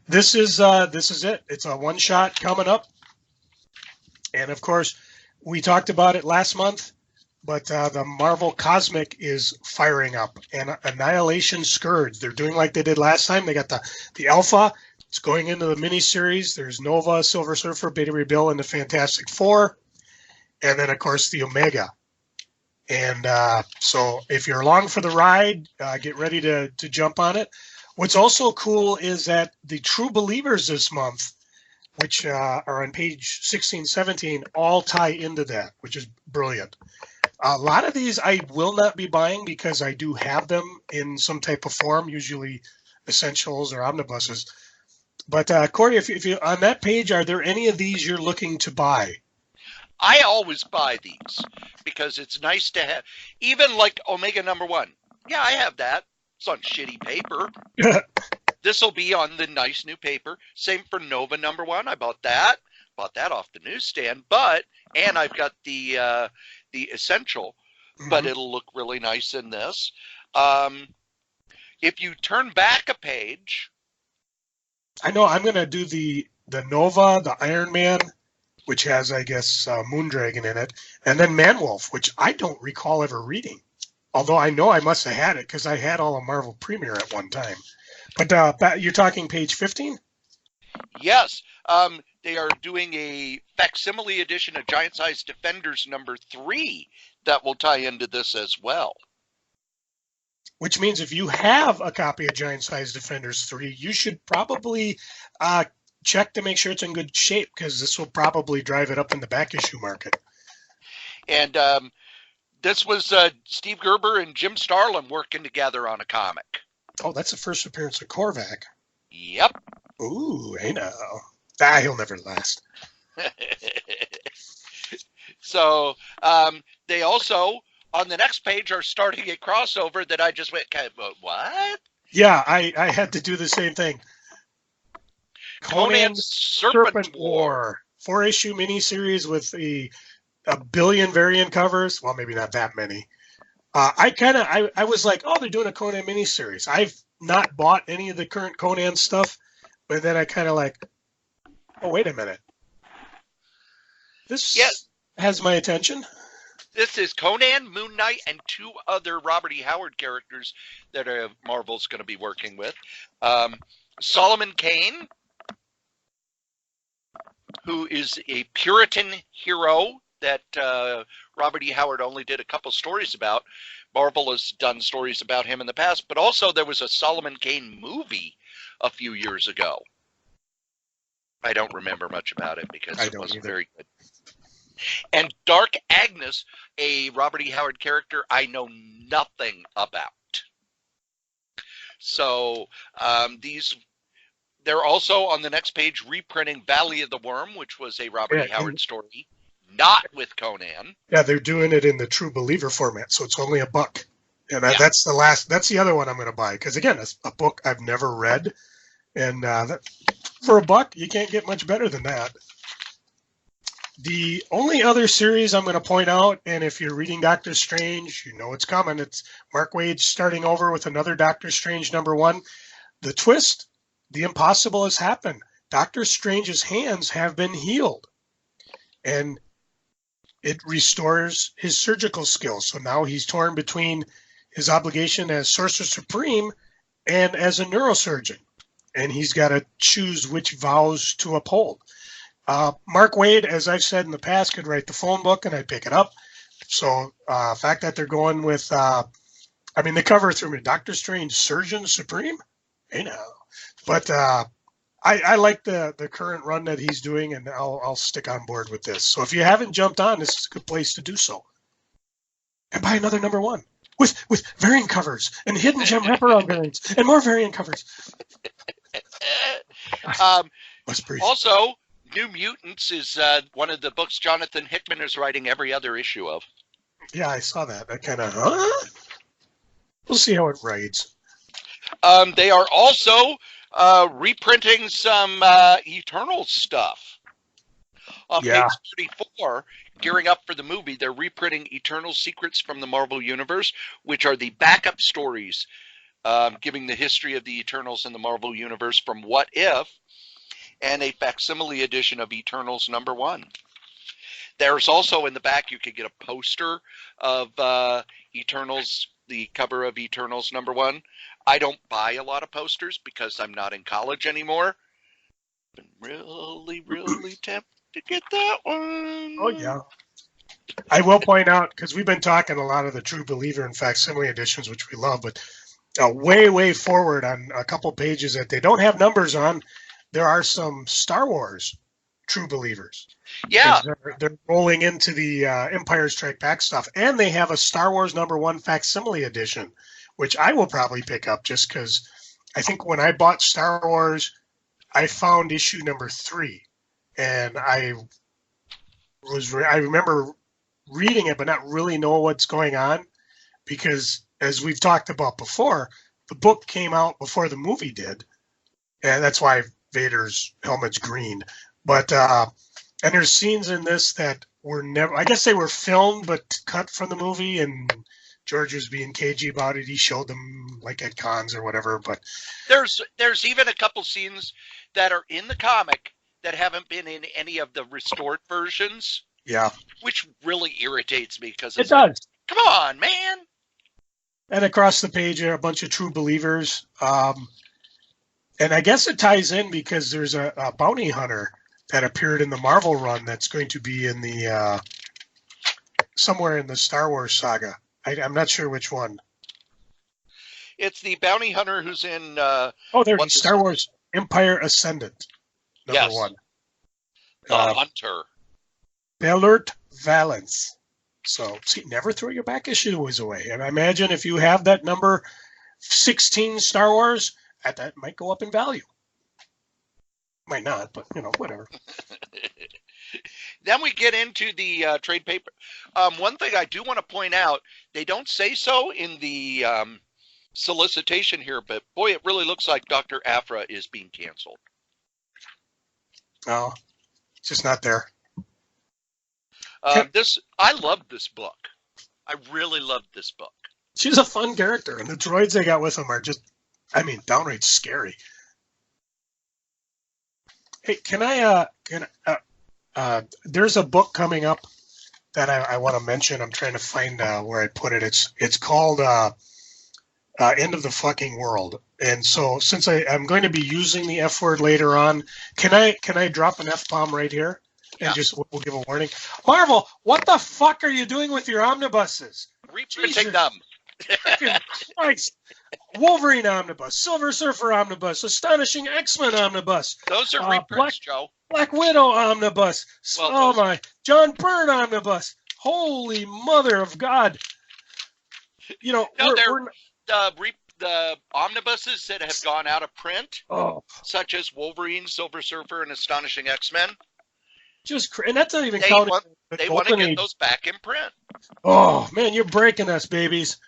this is it. It's a one-shot coming up. And, of course, we talked about it last month. But the Marvel Cosmic is firing up, and Annihilation Scourge. They're doing like they did last time. They got the Alpha. It's going into the miniseries. There's Nova, Silver Surfer, Beta Ray Bill, and the Fantastic Four. And then, of course, the Omega. And so if you're along for the ride, get ready to jump on it. What's also cool is that the True Believers this month, which are on page 16, 17, all tie into that, which is brilliant. A lot of these I will not be buying because I do have them in some type of form, usually essentials or omnibuses. But Cory, if you on that page, are there any of these you're looking to buy? I always buy these because it's nice to have, even like Omega #1. Yeah, I have that. It's on shitty paper. This will be on the nice new paper. Same for Nova #1. I bought that. Bought that off the newsstand. And I've got the essential, but it'll look really nice in this. If you turn back a page, I know I'm going to do the Nova, the Iron Man, which has, I guess, Moondragon in it, and then Manwolf, which I don't recall ever reading. Although I know I must have had it because I had all of Marvel Premiere at one time. But you're talking page 15? Yes. They are doing a facsimile edition of Giant Size Defenders #3 that will tie into this as well. Which means if you have a copy of Giant Size Defenders 3, you should probably check to make sure it's in good shape because this will probably drive it up in the back issue market. And this was Steve Gerber and Jim Starlin working together on a comic. Oh, that's the first appearance of Korvac. Yep. Ooh, hey now. He'll never last. So they also, on the next page, are starting a crossover that I just went, what? Yeah, I had to do the same thing. Conan Serpent War. 4-issue miniseries with a billion variant covers. Well, maybe not that many. I was like, oh, they're doing a Conan miniseries. I've not bought any of the current Conan stuff, but then I kind of like, oh, wait a minute. This has my attention. This is Conan, Moon Knight, and 2 other Robert E. Howard characters that Marvel's going to be working with. Solomon Kane, who is a Puritan hero that Robert E. Howard only did a couple stories about. Marvel has done stories about him in the past, but also there was a Solomon Kane movie a few years ago. I don't remember much about it because it wasn't very good. And Dark Agnes, a Robert E. Howard character I know nothing about. So these They're also on the next page reprinting Valley of the Worm, which was a Robert Yeah, E. Howard story, not with Conan. Yeah, they're doing it in the True Believer format, so it's only $1. And Yeah. that's the other one I'm going to buy. Because, again, it's a book I've never read. And for $1, you can't get much better than that. The only other series I'm going to point out, and if you're reading Doctor Strange, you know it's coming. It's Mark Waid starting over with another Doctor Strange #1. The twist, the impossible has happened. Doctor Strange's hands have been healed. And it restores his surgical skills. So now he's torn between his obligation as Sorcerer Supreme and as a neurosurgeon. And he's got to choose which vows to uphold. Mark Waid, as I've said in the past, could write the phone book and I'd pick it up. So the fact that they're going with, the cover threw me, Doctor Strange, Surgeon Supreme? Hey now. But I like the current run that he's doing, and I'll stick on board with this. So if you haven't jumped on, this is a good place to do so. And buy another #1 with variant covers and hidden gem wraparound variants and more variant covers. Also, New Mutants is one of the books Jonathan Hickman is writing every other issue of. Yeah, I saw that. I kind of, we'll see how it writes. They are also reprinting some Eternal stuff. On page 34, gearing up for the movie, they're reprinting Eternal Secrets from the Marvel Universe, which are the backup stories giving the history of the Eternals in the Marvel Universe from What If, and a facsimile edition of Eternals #1. There's also in the back, you could get a poster of Eternals, the cover of Eternals #1. I don't buy a lot of posters because I'm not in college anymore. Been really, really tempted to get that one. Oh, yeah. I will point out, because we've been talking a lot of the True Believer and facsimile editions, which we love, but way forward on a couple pages that they don't have numbers on, there are some Star Wars True Believers. Yeah. They're rolling into the Empire Strike Back stuff, and they have a Star Wars #1 facsimile edition, which I will probably pick up just because I think when I bought Star Wars, I found issue #3, and I remember reading it but not really know what's going on because, as we've talked about before, the book came out before the movie did, and that's why Vader's helmet's green. But and there's scenes in this that were never, I guess they were filmed but cut from the movie, and George was being cagey about it. He showed them like at cons or whatever. But there's even a couple scenes that are in the comic that haven't been in any of the restored versions. Yeah, which really irritates me because it does. Come on, man. And across the page are a bunch of True Believers. And I guess it ties in because there's a bounty hunter that appeared in the Marvel run that's going to be in the somewhere in the Star Wars saga. I'm not sure which one. It's the bounty hunter who's in... there's Star Wars Empire Ascendant, #1. Hunter. Bellert Valance. So, see, never throw your back issues away. And I imagine if you have that number 16 Star Wars, that might go up in value. Might not, but, whatever. Then we get into the trade paper. One thing I do want to point out, they don't say so in the solicitation here, but boy, it really looks like Dr. Aphra is being canceled. Oh, it's just not there. I love this book. I really loved this book. She's a fun character, and the droids they got with them are just, downright scary. Hey, there's a book coming up that I want to mention. I'm trying to find where I put it. It's called End of the Fucking World. And so since I'm going to be using the F word later on, can I drop an F-bomb right here? And just we'll give a warning. Marvel, what the fuck are you doing with your omnibuses? Reprinting them. Christ. Wolverine omnibus, Silver Surfer omnibus, Astonishing X-Men omnibus. Those are reprints, Joe. Black Widow omnibus. Well, John Byrne omnibus. Holy mother of God. the omnibuses that have gone out of print, Oh, such as Wolverine, Silver Surfer, and Astonishing X-Men, and that's not even they counting want the they want to Golden get Age. those back in print. Oh man, you're breaking us, babies.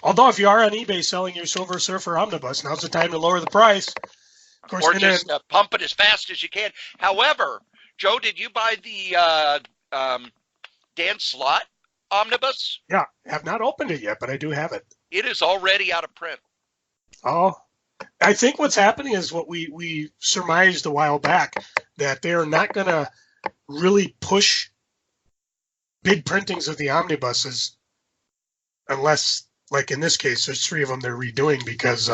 Although if you are on eBay selling your Silver Surfer omnibus, now's the time to lower the price. Of course, Or just pump it as fast as you can. However, Joe, did you buy the Dan Slott omnibus? yeah, have not opened it yet, but I do have it. It is already out of print. Oh, I think what's happening is what we surmised a while back, that they are not going to really push big printings of the omnibuses unless, like in this case, there's 3 of them they're redoing because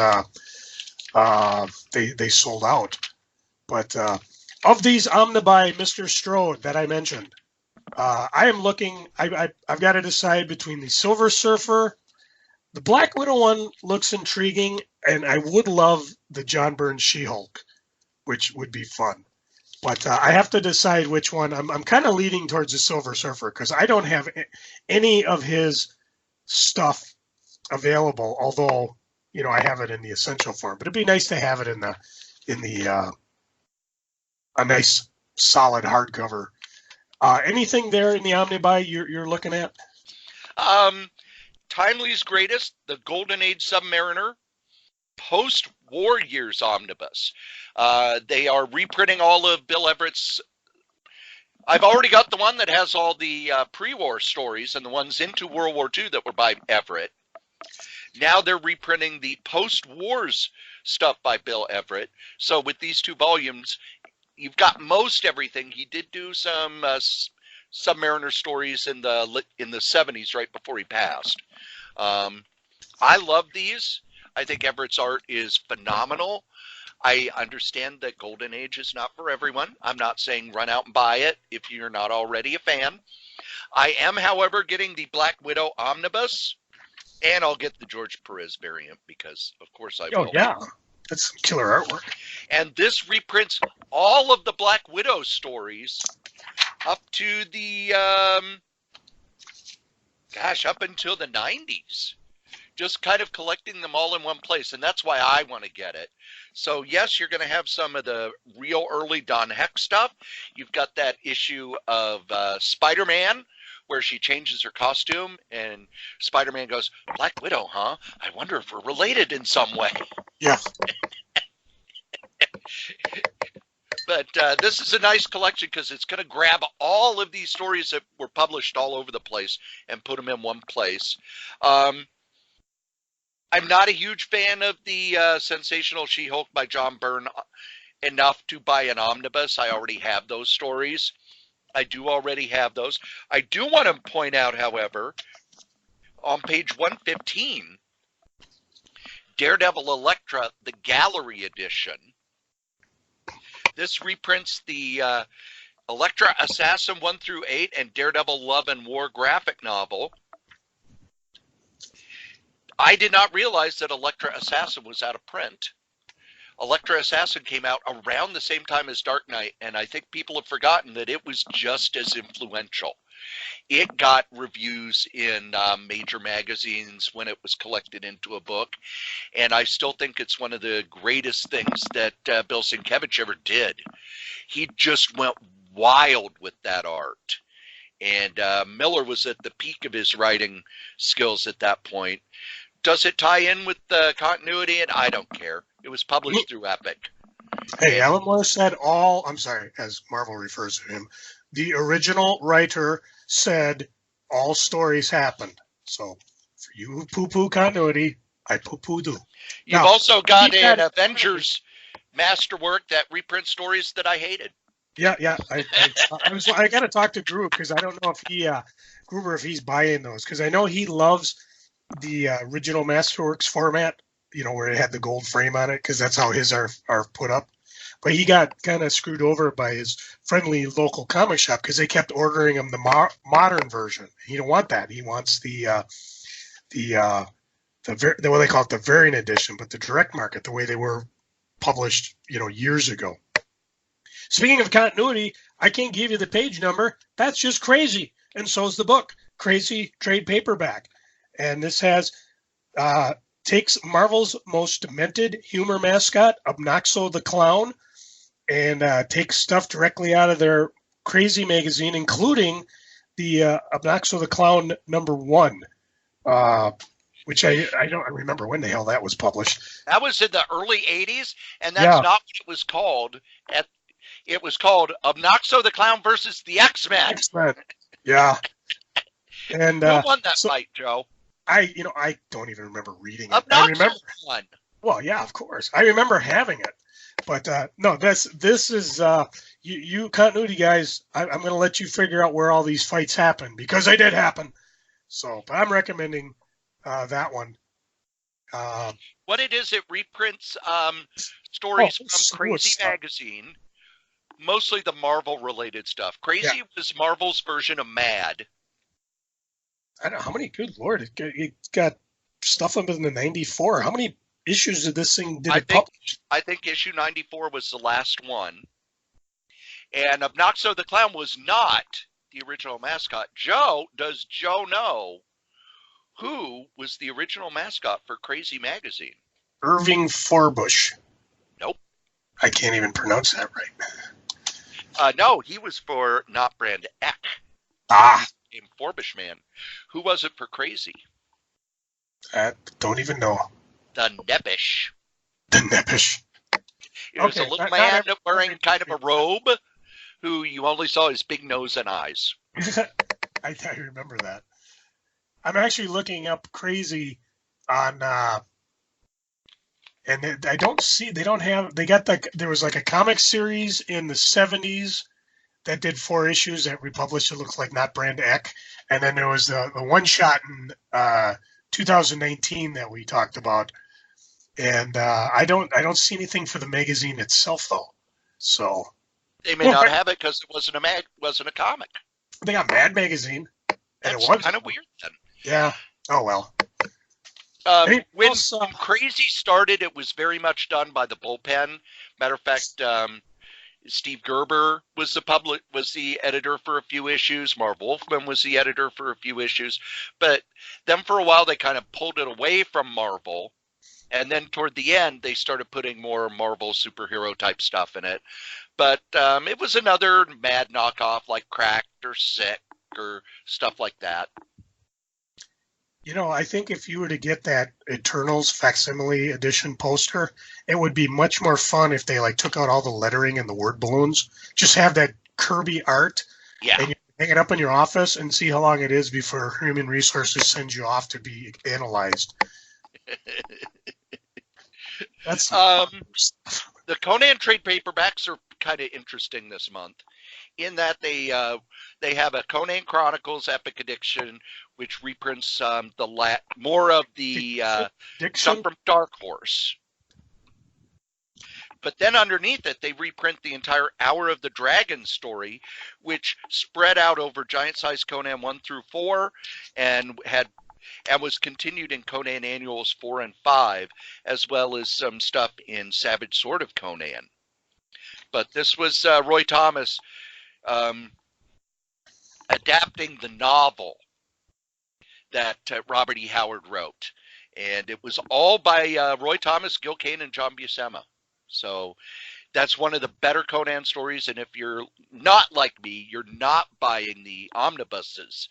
they sold out. But of these omnibuy Mr. Strode that I mentioned, I am looking. I've got to decide between the Silver Surfer. The Black Widow one looks intriguing, and I would love the John Byrne She-Hulk, which would be fun. But I have to decide which one. I'm kind of leaning towards the Silver Surfer because I don't have any of his stuff available. Although I have it in the essential form, but it'd be nice to have it in the a nice solid hardcover. Anything there in the Omnibuy you're looking at? Timely's Greatest, the Golden Age Submariner, post-war years omnibus. They are reprinting all of Bill Everett's. I've already got the one that has all the pre-war stories and the ones into World War II that were by Everett. Now they're reprinting the post-wars stuff by Bill Everett. So with these 2 volumes, you've got most everything. He did do some Submariner stories in the 70s, right before he passed. I love these. I think Everett's art is phenomenal. I understand that Golden Age is not for everyone. I'm not saying run out and buy it if you're not already a fan. I am, however, getting the Black Widow omnibus, and I'll get the George Perez variant because, of course, I will. Oh, yeah. That's killer artwork. And this reprints all of the Black Widow stories up to the, up until the 90s. Just kind of collecting them all in one place, and that's why I want to get it. So, yes, you're going to have some of the real early Don Heck stuff. You've got that issue of Spider-Man, where she changes her costume, and Spider-Man goes, Black Widow, huh? I wonder if we're related in some way. Yeah. But this is a nice collection because it's going to grab all of these stories that were published all over the place and put them in one place. I'm not a huge fan of the Sensational She-Hulk by John Byrne enough to buy an omnibus. I already have those stories. I do already have those. I do want to point out, however, on page 115, Daredevil Elektra, the Gallery Edition. This reprints the Elektra Assassin 1 through 8 and Daredevil Love and War graphic novel. I did not realize that Elektra Assassin was out of print. Elektra Assassin came out around the same time as Dark Knight, and I think people have forgotten that it was just as influential. It got reviews in major magazines when it was collected into a book, and I still think it's one of the greatest things that Bill Sienkiewicz ever did. He just went wild with that art, and Miller was at the peak of his writing skills at that point. Does it tie in with the continuity? And I don't care. It was published through Epic. Hey, Alan Moore said as Marvel refers to him, the original writer said all stories happened. So for you who poo-poo continuity, I poo-poo do. You've also got an Avengers masterwork that reprints stories that I hated. Yeah. I got to talk to Gruber because I don't know if he's buying those, because I know he loves the original Masterworks format, where it had the gold frame on it, because that's how his are put up. But he got kind of screwed over by his friendly local comic shop because they kept ordering him the modern version. He don't want that. He wants the what they call it, the variant edition, but the direct market, the way they were published, years ago. Speaking of continuity, I can't give you the page number. That's just crazy. And so's the book, Crazy Trade Paperback. And this has takes Marvel's most demented humor mascot, Obnoxo the Clown, and takes stuff directly out of their Crazy magazine, including the Obnoxo the Clown #1, which I don't remember when the hell that was published. That was in the early 80s, and that's Yeah. not what it was called. It was called Obnoxo the Clown versus the X-Men. X-Men. Yeah. And Who won that fight, Joe? I don't even remember reading it. Obnoxo I remember won. Well, yeah, of course. I remember having it. But no, this is you continuity guys. I'm going to let you figure out where all these fights happen because they did happen. So, but I'm recommending that one. What it is, it reprints stories from Crazy stuff. magazine, mostly the Marvel-related stuff. Crazy was Marvel's version of Mad. I don't know how many. Good Lord, it got stuff up in the '94. How many issues did this thing publish? I think issue 94 was the last one. And Obnoxo the Clown was not the original mascot. Does Joe know who was the original mascot for Crazy magazine? Irving Forbush. Nope. I can't even pronounce that right. No, he was for Not Brand Eck. In Forbush Man. Who was it for Crazy? I don't even know. The Nebbish. The Nebbish. It was a little man wearing kind of a robe who you only saw his big nose and eyes. I remember that. I'm actually looking up Crazy on, and I don't see, there was like a comic series in the 70s that did 4 issues that republished. It looks like Not Brand Eck. And then there was the one shot in 2019 that we talked about. And I don't see anything for the magazine itself though. So they may not have it because it wasn't a comic. They got Mad Magazine. And That's it was kind of weird then. Yeah. Oh well. When Crazy started, it was very much done by the bullpen. Matter of fact, Steve Gerber was the editor for a few issues. Marv Wolfman was the editor for a few issues. But then for a while, they kind of pulled it away from Marvel. And then toward the end, they started putting more Marvel superhero type stuff in it. But it was another Mad knockoff like Cracked or Sick or stuff like that. You know, I think if you were to get that Eternals facsimile edition poster, it would be much more fun if they like took out all the lettering and the word balloons. Just have that Kirby art, and you hang it up in your office and see how long it is before Human Resources sends you off to be analyzed. That's the Conan trade paperbacks are kind of interesting this month, in that they have a Conan Chronicles Epic Addiction, which reprints more of the stuff from Dark Horse. But then underneath it, they reprint the entire Hour of the Dragon story, which spread out over Giant Size Conan 1 through 4, and was continued in Conan Annuals 4 and 5, as well as some stuff in Savage Sword of Conan. But this was Roy Thomas adapting the novel that Robert E. Howard wrote. And it was all by Roy Thomas, Gil Kane, and John Buscema. So that's one of the better Conan stories. And if you're not like me, you're not buying the omnibuses,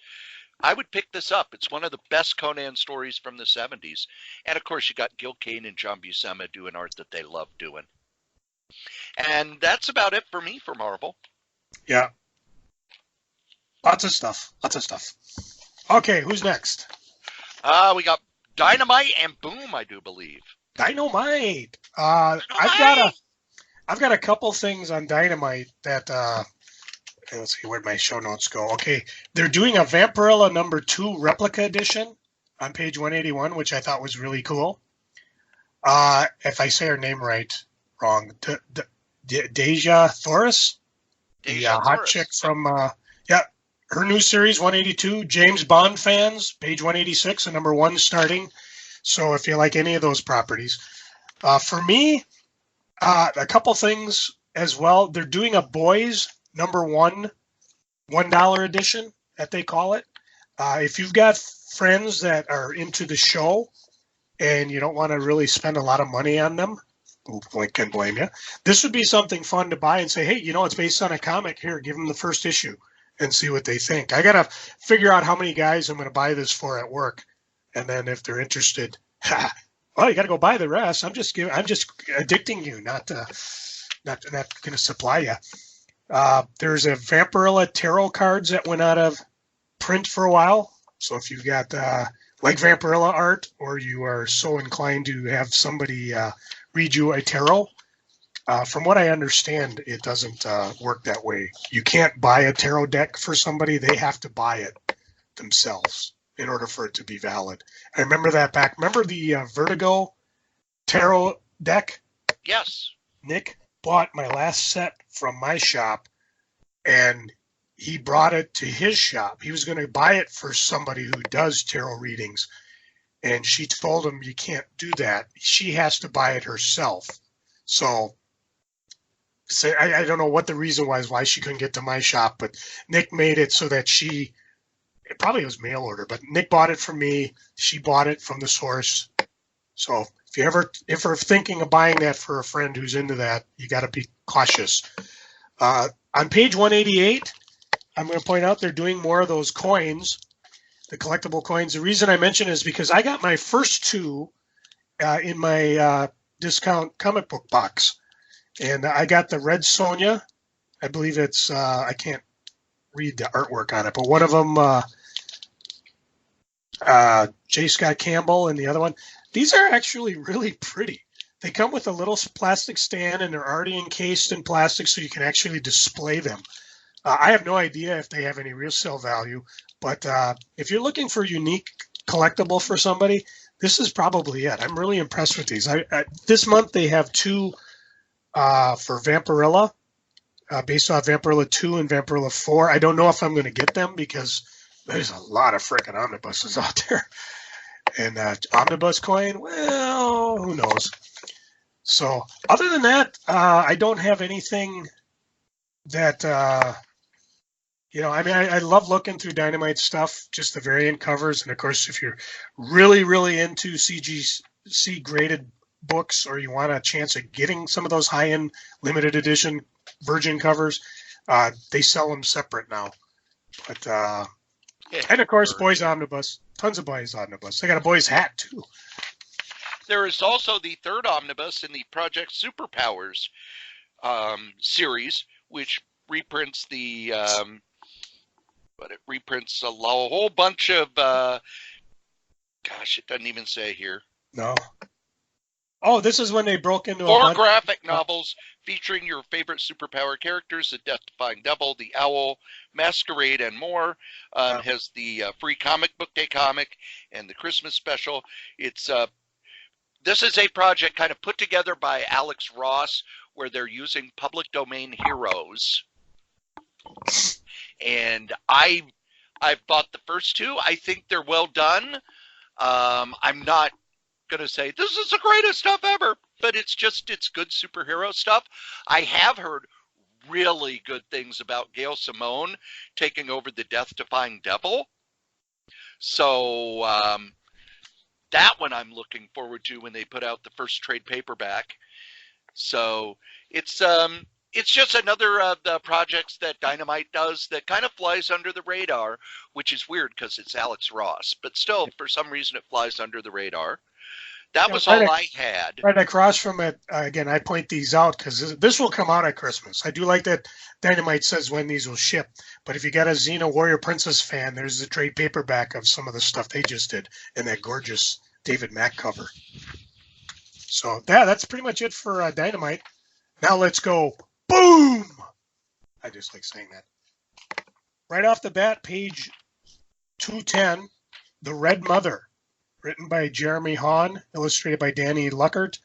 I would pick this up. It's one of the best Conan stories from the 70s. And of course, you got Gil Kane and John Buscema doing art that they love doing. And that's about it for me for Marvel. Yeah. Lots of stuff. Okay, who's next? We got Dynamite and Boom, I do believe. Dynamite. I've got a couple things on Dynamite that let's see, where'd my show notes go? Okay, they're doing a Vampirella #2 replica edition on page 181, which I thought was really cool. If I say her name wrong, Deja Thoris, the hot chick from her new series 182. James Bond fans, page 186, and #1 starting. So if you like any of those properties, for me, a couple things as well. They're doing a boys #1 $1 edition that they call it. If you've got friends that are into the show and you don't want to really spend a lot of money on them, who can blame you? This would be something fun to buy and say, hey, it's based on a comic. Here, give them the first issue and see what they think. I got to figure out how many guys I'm going to buy this for at work. And then if they're interested, well, you got to go buy the rest. I'm just addicting you, not going to supply you. There's a Vampirilla tarot cards that went out of print for a while. So if you've got like Vampirilla art, or you are so inclined to have somebody read you a tarot, from what I understand, it doesn't work that way. You can't buy a tarot deck for somebody. They have to buy it themselves in order for it to be valid. I remember that back. Remember the Vertigo tarot deck? Yes. Nick bought my last set from my shop, and he brought it to his shop. He was going to buy it for somebody who does tarot readings, and she told him, you can't do that. She has to buy it herself. So I don't know what the reason was why she couldn't get to my shop, but Nick made it so that it probably was mail order, but Nick bought it from me. She bought it from the source. So if you're thinking of buying that for a friend who's into that, you got to be cautious. On page 188, I'm going to point out they're doing more of those coins, the collectible coins. The reason I mention is because I got my first two in my discount comic book box. And I got the Red Sonja. I believe it's, I can't read the artwork on it, but one of them, J. Scott Campbell, and the other one. These are actually really pretty. They come with a little plastic stand, and they're already encased in plastic, so you can actually display them. I have no idea if they have any resale value, but if you're looking for a unique collectible for somebody, this is probably it. I'm really impressed with these. This month they have two for Vampirilla, based off Vampirilla 2 and Vampirilla 4. I don't know if I'm going to get them because there's a lot of freaking omnibuses out there. And omnibus coin, well, who knows? So other than that, I don't have anything that, I love looking through Dynamite stuff, just the variant covers. And of course, if you're really, really into CGC graded books, or you want a chance at getting some of those high-end limited edition Virgin covers, they sell them separate now. But and of course, Boys Omnibus, tons of Boys Omnibus. They got a Boys hat too. There is also the third omnibus in the Project Superpowers series, which reprints it reprints a whole bunch of it doesn't even say here. No. Oh, this is when they broke into four graphic novels featuring your favorite superpower characters: the Death-Defying Devil, the Owl, Masquerade, and more. Has the free comic book day comic and the Christmas special. It's this is a project kind of put together by Alex Ross, where they're using public domain heroes. And I've bought the first two. I think they're well done. I'm not going to say this is the greatest stuff ever, but it's good superhero stuff. I have heard really good things about Gail Simone taking over the Death-Defying Devil. So that one I'm looking forward to when they put out the first trade paperback. So it's just another of the projects that Dynamite does that kind of flies under the radar, which is weird because it's Alex Ross, but still, for some reason, it flies under the radar. That was all I had. Right across from it, again, I point these out because this will come out at Christmas. I do like that Dynamite says when these will ship, but if you got a Xena Warrior Princess fan, there's the trade paperback of some of the stuff they just did in that gorgeous David Mack cover. So that's pretty much it for Dynamite. Now let's go. Boom! I just like saying that. Right off the bat, page 210, The Red Mother, written by Jeremy Hahn, illustrated by Danny Luckert.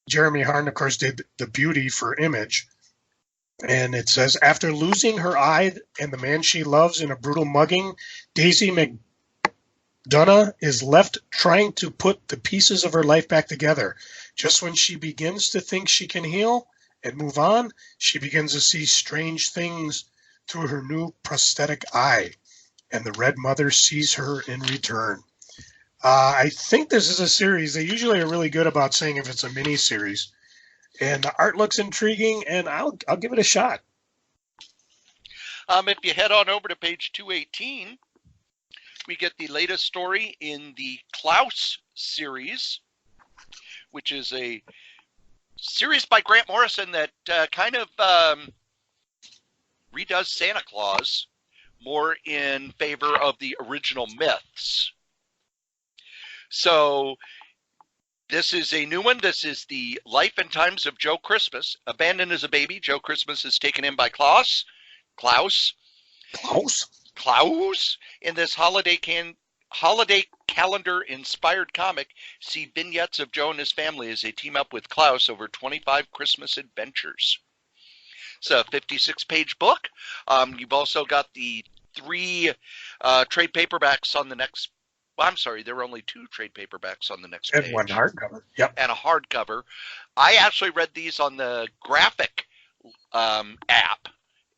Jeremy Hahn, of course, did The Beauty for Image. And it says, after losing her eye and the man she loves in a brutal mugging, Daisy McDonough is left trying to put the pieces of her life back together. Just when she begins to think she can heal and move on, she begins to see strange things through her new prosthetic eye, and the Red Mother sees her in return. I think this is a series. They usually are really good about saying if it's a mini series, and the art looks intriguing, and I'll give it a shot. If you head on over to page 218, we get the latest story in the Klaus series, which is a series by Grant Morrison that kind of redoes Santa Claus more in favor of the original myths. So this is a new one. This is the life and times of Joe Christmas. Abandoned as a baby, Joe Christmas is taken in by Klaus in this holiday calendar inspired comic. See vignettes of Joe and his family as they team up with Klaus over 25 Christmas adventures. It's a 56-page book. You've also got the 3 trade paperbacks on the next. Well, I'm sorry, there were only 2 trade paperbacks on the next page. And 1 hardcover. Yep. And a hardcover. I actually read these on the graphic app.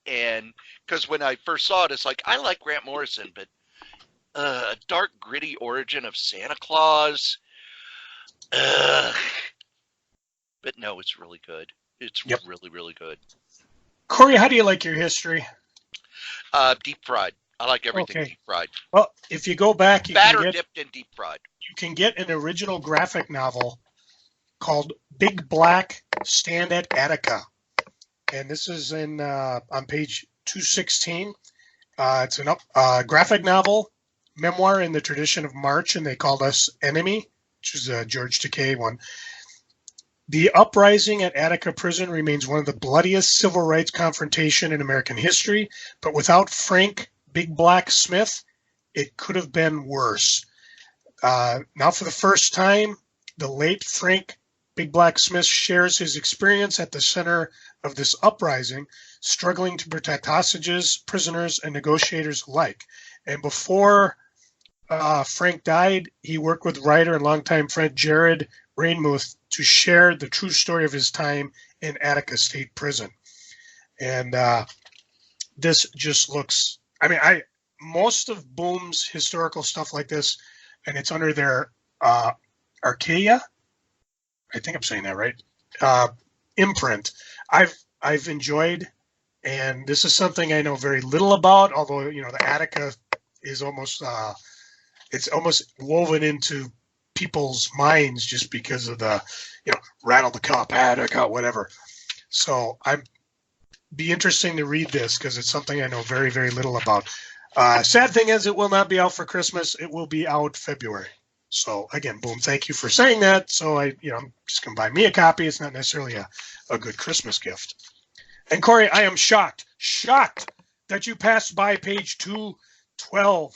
And because when I first saw it, it's like, I like Grant Morrison, but a dark, gritty origin of Santa Claus. But no, it's really good. It's really, really good. Cory, how do you like your history? Deep fried. I like everything deep fried. Well, if you go back, batter dipped and deep fried. You can get an original graphic novel called Big Black Stand at Attica. And this is in on page 216. It's a graphic novel, memoir in the tradition of March, and they called us Enemy, which is a George Takei one. The uprising at Attica Prison remains one of the bloodiest civil rights confrontation in American history, but without Frank Big Black Smith, it could have been worse. Now for the first time, the late Frank Big Black Smith shares his experience at the center of this uprising, struggling to protect hostages, prisoners, and negotiators alike. And before Frank died, he worked with writer and longtime friend Jared Rainmuth to share the true story of his time in Attica State Prison. And this just looks, I mean, most of Boom's historical stuff like this, and it's under their Archaea, I think I'm saying that right, imprint, I've enjoyed, and this is something I know very little about, although, you know, the Attica is almost, it's almost woven into people's minds just because of the, you know, Rattle the Cup, Attica, whatever. So I'd be interesting to read this because it's something I know very, very little about. Sad thing is it will not be out for Christmas. It will be out February. So again, Boom, thank you for saying that. So I'm just going to buy me a copy. It's not necessarily a good Christmas gift. And Cory, I am shocked that you passed by page 212.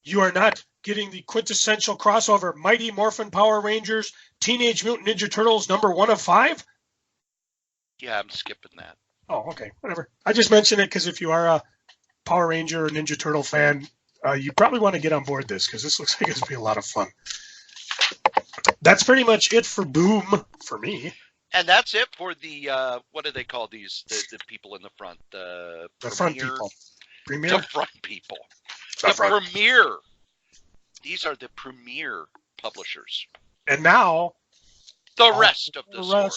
You are not getting the quintessential crossover Mighty Morphin Power Rangers Teenage Mutant Ninja Turtles #1 of 5? Yeah, I'm skipping that. Oh, okay, whatever. I just mentioned it because if you are a Power Ranger or Ninja Turtle fan, you probably want to get on board this because this looks like it's going to be a lot of fun. That's pretty much it for Boom for me. And that's it for the, what do they call these, the people in the front? The front people. Premier? The front people. The premier. These are the premier publishers. And now the rest of the story.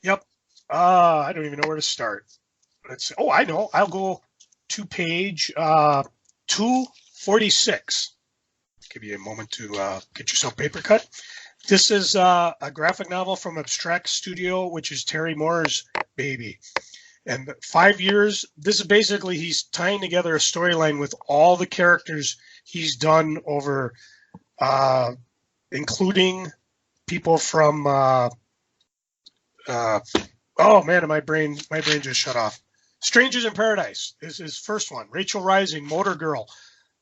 Yep. I don't even know where to start. Let's see. Oh, I know. I'll go to page 246. Give you a moment to get yourself paper cut. This is a graphic novel from Abstract Studio, which is Terry Moore's baby. And 5 years, this is basically he's tying together a storyline with all the characters he's done over, including people from, oh man, my brain just shut off. Strangers in Paradise is his first one. Rachel Rising, Motor Girl,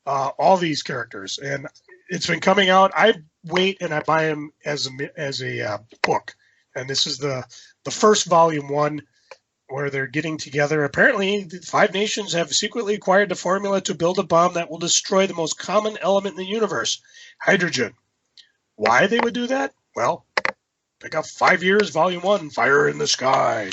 all these characters. And it's been coming out. I wait and I buy them as a book. And this is the first volume one, where they're getting together. Apparently, the 5 nations have secretly acquired the formula to build a bomb that will destroy the most common element in the universe, hydrogen. Why they would do that? Well, pick up 5 years, volume 1, Fire in the Sky.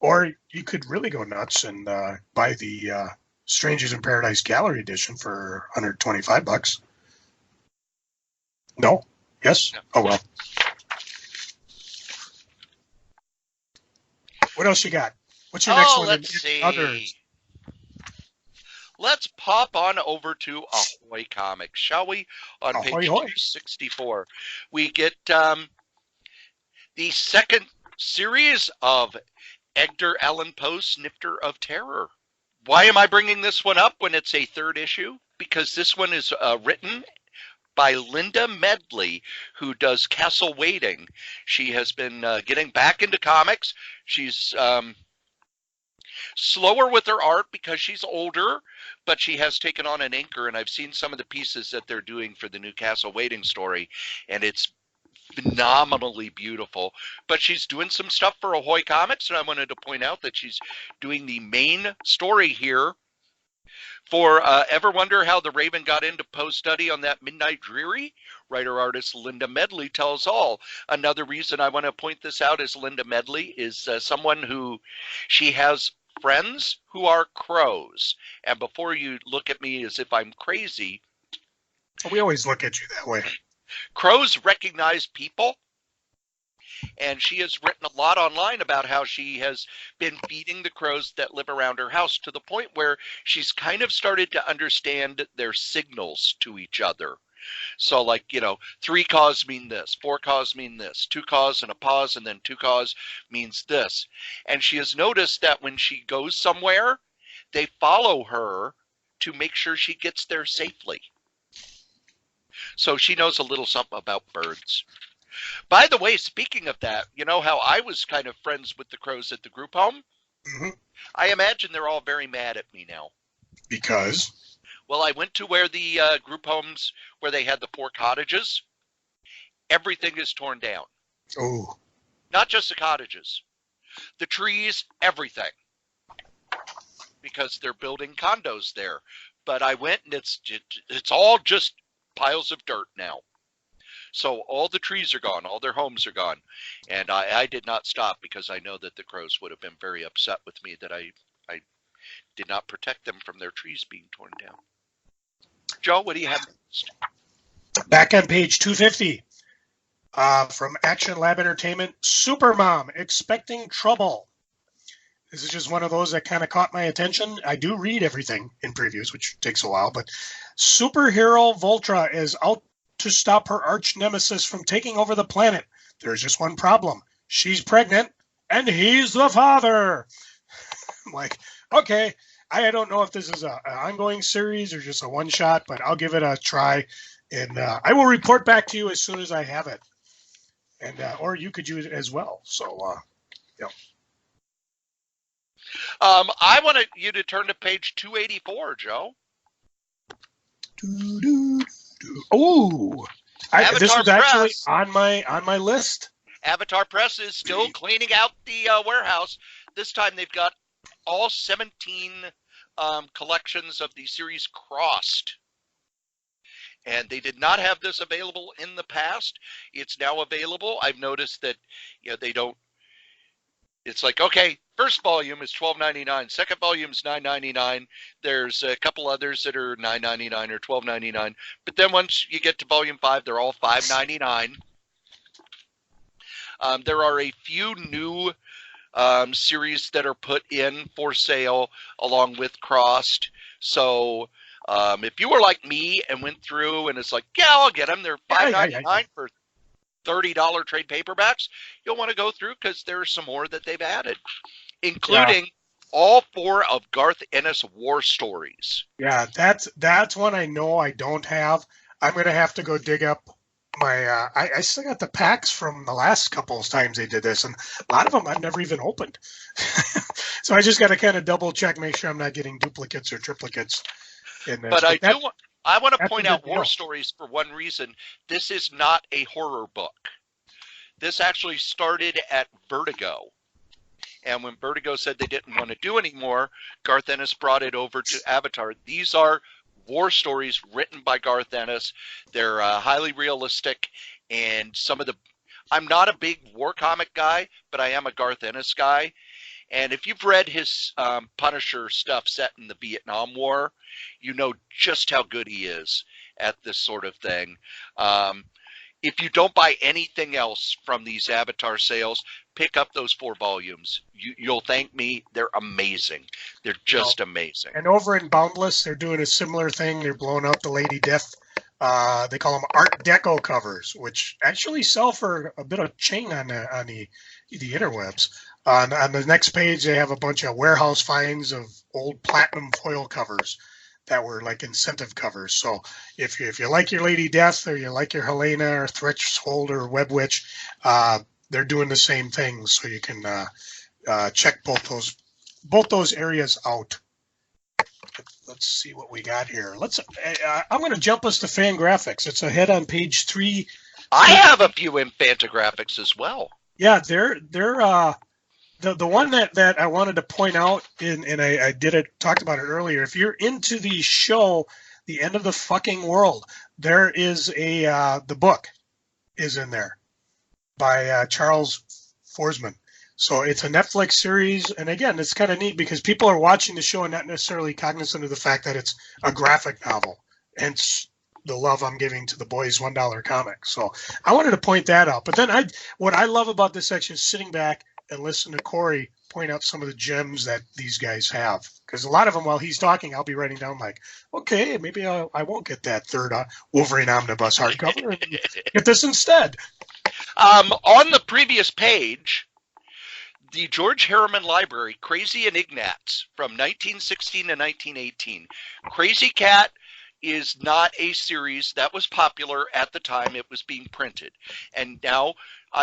Or you could really go nuts and buy the Strangers in Paradise Gallery edition for $125. No? Yes? No. Oh, well. What else you got? What's your next one? Let's see. Others? Let's pop on over to Ahoy Comics, shall we? On Ahoy, page hoy. 264, we get the second series of Edgar Allan Poe's Snifter of Terror. Why am I bringing this one up when it's a third issue? Because this one is written by Linda Medley, who does Castle Waiting. She has been getting back into comics. She's slower with her art because she's older, but she has taken on an inker, and I've seen some of the pieces that they're doing for the new Castle Waiting story, and it's phenomenally beautiful. But she's doing some stuff for Ahoy Comics, and I wanted to point out that she's doing the main story here for Ever Wonder How the Raven Got into Poe's Study on That Midnight Dreary? Writer-artist Linda Medley tells all. Another reason I want to point this out is Linda Medley is someone who, she has friends who are crows. And before you look at me as if I'm crazy, We always look at you that way. crows recognize people. And she has written a lot online about how she has been feeding the crows that live around her house to the point where she's kind of started to understand their signals to each other. So like, 3 caws mean this, 4 caws mean this, 2 caws and a pause, and then 2 caws means this. And she has noticed that when she goes somewhere, they follow her to make sure she gets there safely. So she knows a little something about birds. By the way, speaking of that, you know how I was kind of friends with the crows at the group home? Mm-hmm. I imagine they're all very mad at me now. Because? Well, I went to where the group homes, where they had the 4 cottages. Everything is torn down. Oh. Not just the cottages. The trees, everything. Because they're building condos there. But I went and it's all just piles of dirt now. So all the trees are gone, all their homes are gone. And I did not stop because I know that the crows would have been very upset with me that I did not protect them from their trees being torn down. Joe, what do you have next? Back on page 250, from Action Lab Entertainment, Supermom, Expecting Trouble. This is just one of those that kind of caught my attention. I do read everything in previews, which takes a while, but superhero Voltra is out to stop her arch nemesis from taking over the planet. There's just one problem. She's pregnant, and he's the father. I'm like, okay, I don't know if this is an ongoing series or just a one-shot, but I'll give it a try, and I will report back to you as soon as I have it. And or you could use it as well. So, yeah. I want you to turn to page 284, Joe. Oh, this was actually Press. on my list. Avatar Press is still cleaning out the warehouse. This time they've got all 17 collections of the series Crossed. And they did not have this available in the past. It's now available. I've noticed that they don't. It's like, okay, first volume is $12.99. Second volume is $9.99. There's a couple others that are $9.99 or $12.99. But then once you get to volume 5, they're all $5.99. There are a few new series that are put in for sale along with Crossed. So if you were like me and went through and it's like, yeah, I'll get them. They're $5.99 for $30 trade paperbacks. You'll want to go through because there are some more that they've added, including all 4 of Garth Ennis war stories. Yeah, that's one I know I don't have. I'm going to have to go dig up my I still got the packs from the last couple of times they did this, and a lot of them I've never even opened. So I just got to kind of double check, make sure I'm not getting duplicates or triplicates in this. But I want to point out war stories for one reason. This is not a horror book. This actually started at Vertigo. And when Vertigo said they didn't want to do anymore, Garth Ennis brought it over to Avatar. These are war stories written by Garth Ennis. They're highly realistic, and I'm not a big war comic guy, but I am a Garth Ennis guy. And if you've read his Punisher stuff set in the Vietnam War, you know just how good he is at this sort of thing. If you don't buy anything else from these Avatar sales, pick up those 4 volumes. You'll thank me. They're amazing. They're just amazing. And over in Boundless, they're doing a similar thing. They're blowing up the Lady Death. They call them Art Deco covers, which actually sell for a bit of ching on the interwebs. On the next page, they have a bunch of warehouse finds of old platinum foil covers that were like incentive covers. So if you like your Lady Death, or you like your Helena or Threshold or Web Witch, they're doing the same thing. So you can check both those areas out. Let's see what we got here. I'm going to jump us to Fangraphics. It's ahead on page 3. I have a few in Fantagraphics as well. Yeah, they're the one that I wanted to point out, and I talked about it earlier. If you're into the show, The End of the Fucking World, there is the book is in there by Charles Forsman. So it's a Netflix series, and again, it's kind of neat because people are watching the show and not necessarily cognizant of the fact that it's a graphic novel, hence the love I'm giving to the boys $1 comic. So I wanted to point that out. But then what I love about this section is sitting back and listening to Cory point out some of the gems that these guys have. Because a lot of them, while he's talking, I'll be writing down like, okay, maybe I won't get that third Wolverine Omnibus hardcover and get this instead. On the previous page, the George Harriman Library, Crazy and Ignatz, from 1916 to 1918. Crazy Cat is not a series that was popular at the time it was being printed. And now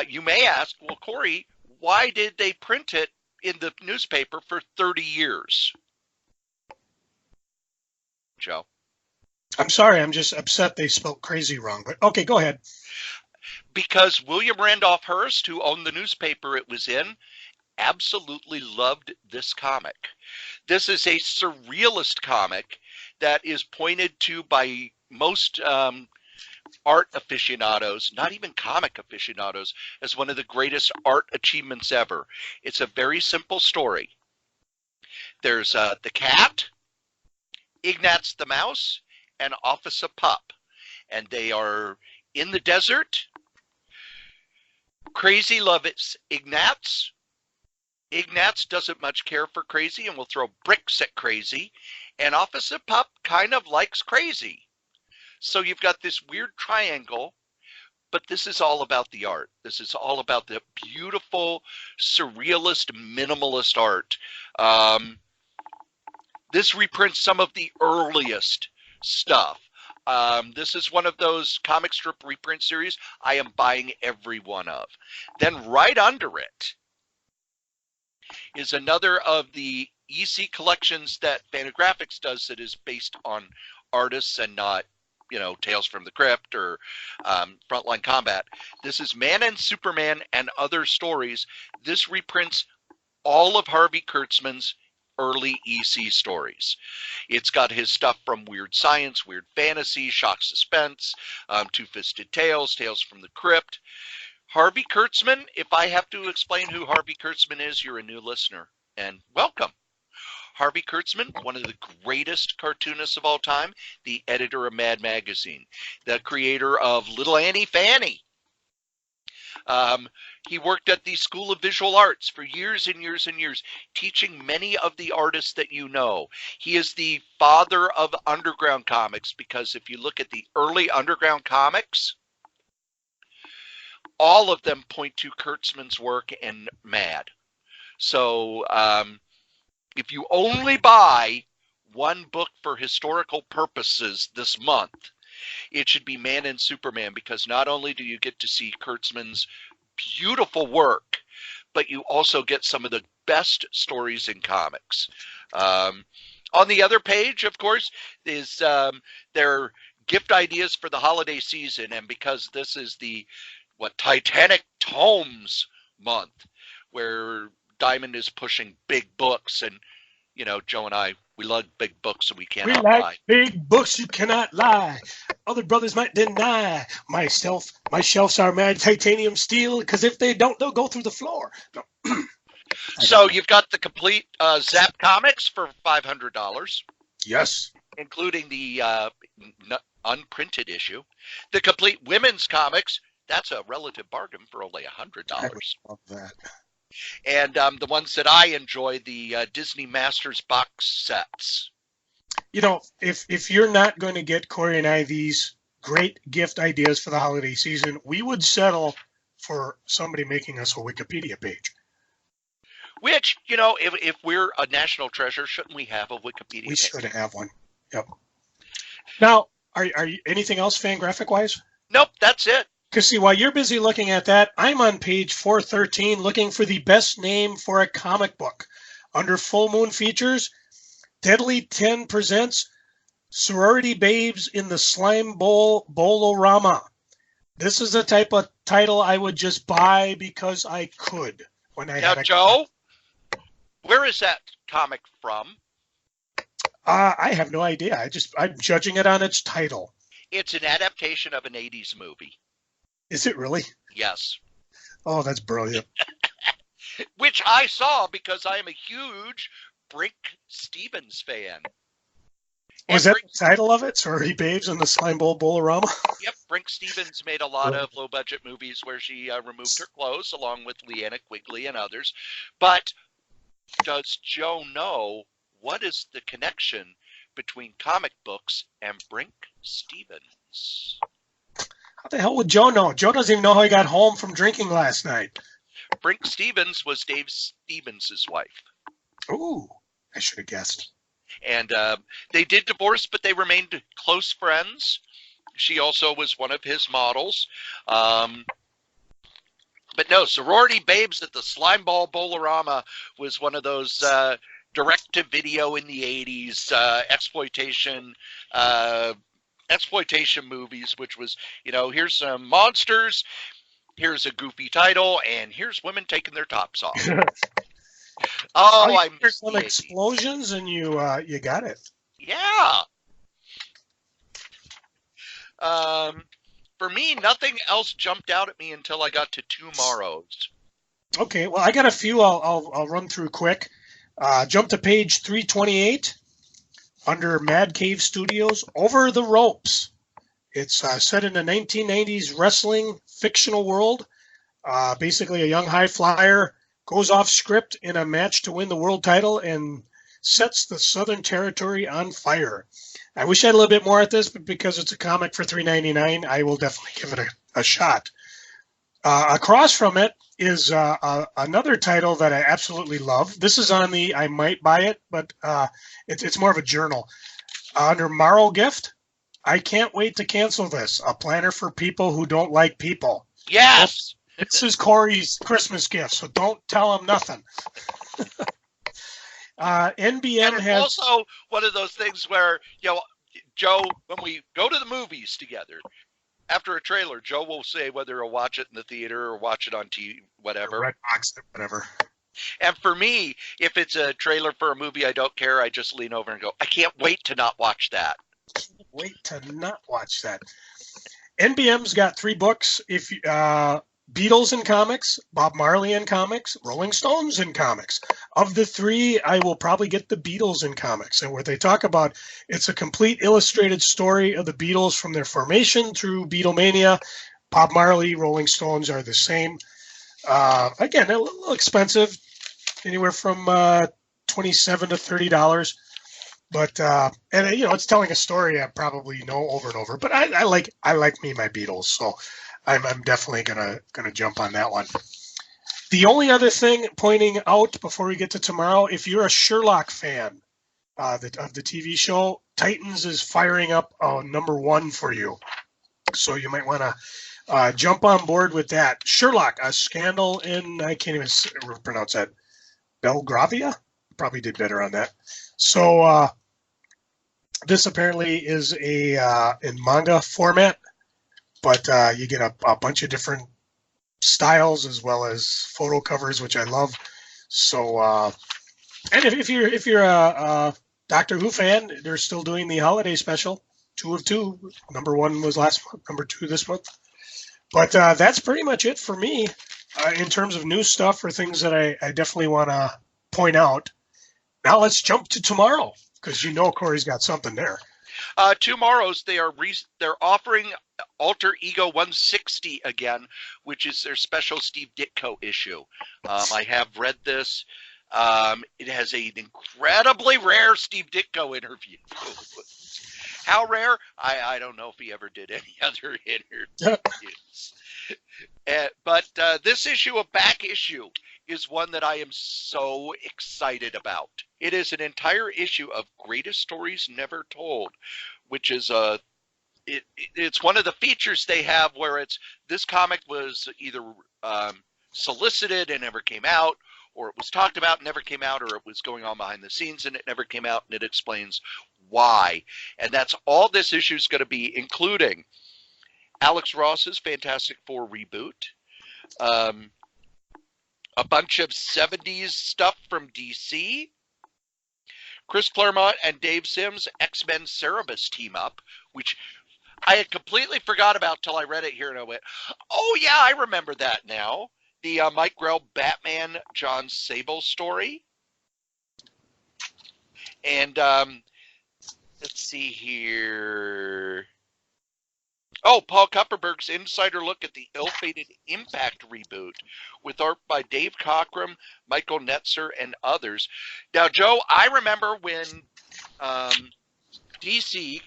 you may ask, well, Cory, why did they print it in the newspaper for 30 years? Joe? I'm sorry, I'm just upset they spelled crazy wrong. But okay, go ahead. Because William Randolph Hearst, who owned the newspaper it was in, absolutely loved this comic. This is a surrealist comic that is pointed to by most art aficionados, not even comic aficionados, as one of the greatest art achievements ever. It's a very simple story. There's the cat, Ignatz the mouse, and Officer Pup. And they are in the desert. Crazy loves Ignatz. Ignatz doesn't much care for Crazy and will throw bricks at Crazy. And Officer Pup kind of likes Crazy. So you've got this weird triangle, but this is all about the art. This is all about the beautiful, surrealist, minimalist art. This reprints some of the earliest stuff. This is one of those comic strip reprint series I am buying every one of. Then right under it is another of the EC collections that Fantagraphics does that is based on artists and not, Tales from the Crypt or Frontline Combat. This is Man and Superman and Other Stories. This reprints all of Harvey Kurtzman's early EC stories. It's got his stuff from Weird Science, Weird Fantasy, Shock Suspense, Two-Fisted Tales, Tales from the Crypt. Harvey Kurtzman, if I have to explain who Harvey Kurtzman is, you're a new listener, and welcome. Harvey Kurtzman, one of the greatest cartoonists of all time, the editor of Mad Magazine, the creator of Little Annie Fanny. He worked at the School of Visual Arts for years and years and years, teaching many of the artists that you know. He is the father of underground comics, because if you look at the early underground comics, all of them point to Kurtzman's work and Mad. So if you only buy one book for historical purposes this month, it should be Man and Superman, because not only do you get to see Kurtzman's beautiful work, but you also get some of the best stories in comics. On the other page, of course, is their gift ideas for the holiday season. And because this is the Titanic Tomes month, where Diamond is pushing big books, and Joe and I, we love big books, so we cannot lie. We like big books, you cannot lie. Other brothers might deny. My shelves are made titanium steel, because if they don't, they'll go through the floor. No. So you've got the complete Zap comics for $500. Yes. Including the unprinted issue. The complete women's comics, that's a relative bargain for only $100. I would love that. And the ones that I enjoy, the Disney Masters box sets. You know, if you're not going to get Cory and I these great gift ideas for the holiday season, we would settle for somebody making us a Wikipedia page. Which, you know, if we're a national treasure, shouldn't we have a Wikipedia page? We should have one. Yep. Now, are you anything else Fangraphic wise? Nope, that's it. Because see, while you're busy looking at that, I'm on page 413 looking for the best name for a comic book. Under Full Moon Features, Deadly 10 presents Sorority Babes in the Slimeball Bowl-A-Rama. This is the type of title I would just buy because I could. When I now, had Joe, where is that comic from? I have no idea. I'm judging it on its title. It's an adaptation of an 80s movie. Is it really? Yes. Oh, that's brilliant. Which I saw because I am a huge Brink Stevens fan. Was that the title of it? Sorority Babes in the Slimeball Bowl-A-Rama? Yep, Brink Stevens made a lot of low-budget movies where she removed her clothes along with Leanna Quigley and others. But does Joe know what is the connection between comic books and Brink Stevens? How the hell would Joe know? Joe doesn't even know how he got home from drinking last night. Brink Stevens was Dave Stevens' wife. Ooh, I should have guessed. And they did divorce, but they remained close friends. She also was one of his models. But no, Sorority Babes at the Slimeball Bowl-A-Rama was one of those direct-to-video in the 80s exploitation movies, which was, you know, here's some monsters, here's a goofy title, and here's women taking their tops off. I missed some explosions, and you got it. Yeah. For me, nothing else jumped out at me until I got to Tomorrow's. Okay, well, I got a few. I'll run through quick. Jump to page 328 under Mad Cave Studios. Over the Ropes. It's set in the 1990s wrestling fictional world. Basically, a young high flyer goes off script in a match to win the world title and sets the Southern Territory on fire. I wish I had a little bit more at this, but because it's a comic for $3.99, I will definitely give it a shot. Across from it is another title that I absolutely love. This is on the I might buy it, but it's more of a journal. Under Morrow Gift, I can't wait to cancel this. A planner for people who don't like people. Yes! This is Cory's Christmas gift, so don't tell him nothing. NBM has also one of those things where, you know, Joe, when we go to the movies together, after a trailer, Joe will say whether he'll watch it in the theater or watch it on TV, whatever. Redbox, whatever. And for me, if it's a trailer for a movie I don't care, I just lean over and go, I can't wait to not watch that. Wait to not watch that. NBM's got 3 books. If Beatles in comics, Bob Marley in comics, Rolling Stones in comics. Of the 3, I will probably get the Beatles in comics. And where they talk about, it's a complete illustrated story of the Beatles from their formation through Beatlemania. Bob Marley, Rolling Stones are the same. Again, a little expensive, anywhere from $27 to $30. But and you know, it's telling a story I probably know over and over. But I like me my Beatles, so I'm definitely gonna jump on that one. The only other thing pointing out before we get to tomorrow, if you're a Sherlock fan of the TV show, Titans is firing up #1 for you, so you might want to jump on board with that. Sherlock, a scandal in, I can't even pronounce that, Belgravia. Probably did better on that. So this apparently is in manga format. But you get a bunch of different styles as well as photo covers, which I love. So, and if you're a Doctor Who fan, they're still doing the holiday special, 2 of 2. #1 was last month, #2 this month. But that's pretty much it for me in terms of new stuff or things that I definitely want to point out. Now let's jump to tomorrow because you know Cory's got something there. Tomorrow's they're offering Alter Ego 160 again, which is their special Steve Ditko issue. I have read this. It has an incredibly rare Steve Ditko interview. How rare? I don't know if he ever did any other interviews. But this issue, a back issue, is one that I am so excited about. It is an entire issue of Greatest Stories Never Told, which is it's one of the features they have where it's this comic was either solicited and never came out, or it was talked about and never came out, or it was going on behind the scenes and it never came out, and it explains why. And that's all this issue is going to be, including Alex Ross's Fantastic Four reboot, a bunch of 70s stuff from DC, Chris Claremont and Dave Sims' X-Men Cerebus team up, which I had completely forgot about till I read it here and I went, oh yeah, I remember that now. The Mike Grell Batman John Sable story. And let's see here. Oh, Paul Kupperberg's insider look at the ill-fated Impact reboot with art by Dave Cockrum, Michael Netzer, and others. Now, Joe, I remember when DC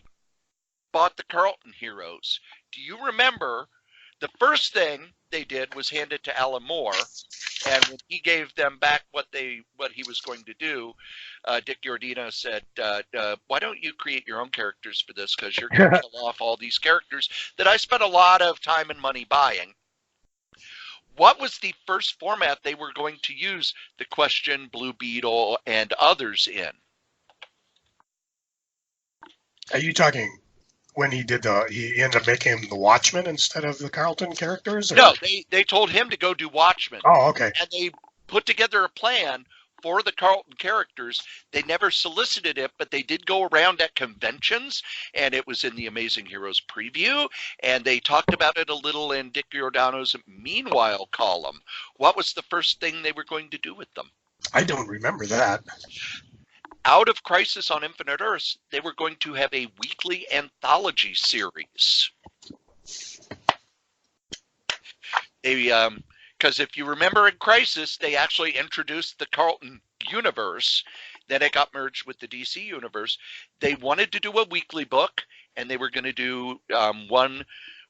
bought the Carlton Heroes. Do you remember the first thing they did was hand it to Alan Moore, and when he gave them back what he was going to do, Dick Giordino said, why don't you create your own characters for this, because you're going to kill off all these characters that I spent a lot of time and money buying. What was the first format they were going to use the Question, Blue Beetle, and others in? Are you talking when he ended up making the Watchmen instead of the Carlton characters? Or? No, they told him to go do Watchmen. Oh, okay. And they put together a plan for the Carlton characters. They never solicited it, but they did go around at conventions, and it was in the Amazing Heroes preview, and they talked about it a little in Dick Giordano's Meanwhile column. What was the first thing they were going to do with them? I don't remember that. Out of Crisis on Infinite Earths, they were going to have a weekly anthology series. Because if you remember in Crisis, they actually introduced the Carlton universe. Then it got merged with the DC universe. They wanted to do a weekly book, and they were going to do one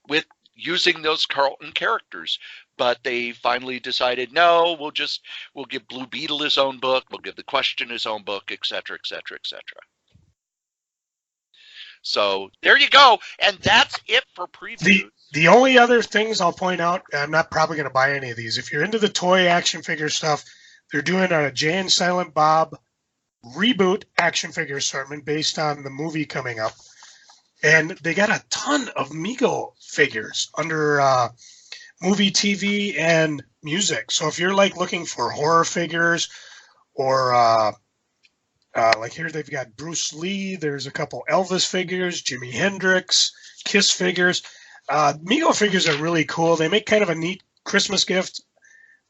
with using those Carlton characters. But they finally decided, no, we'll give Blue Beetle his own book, we'll give the Question his own book, etc., etc., etc. So there you go, and that's it for previews. The only other things I'll point out, I'm not probably going to buy any of these. If you're into the toy action figure stuff, they're doing a Jay and Silent Bob reboot action figure assortment based on the movie coming up. And they got a ton of Mego figures under movie, TV, and music. So if you're like looking for horror figures or like here they've got Bruce Lee, there's a couple Elvis figures, Jimi Hendrix, Kiss figures. Mego figures are really cool. They make kind of a neat Christmas gift.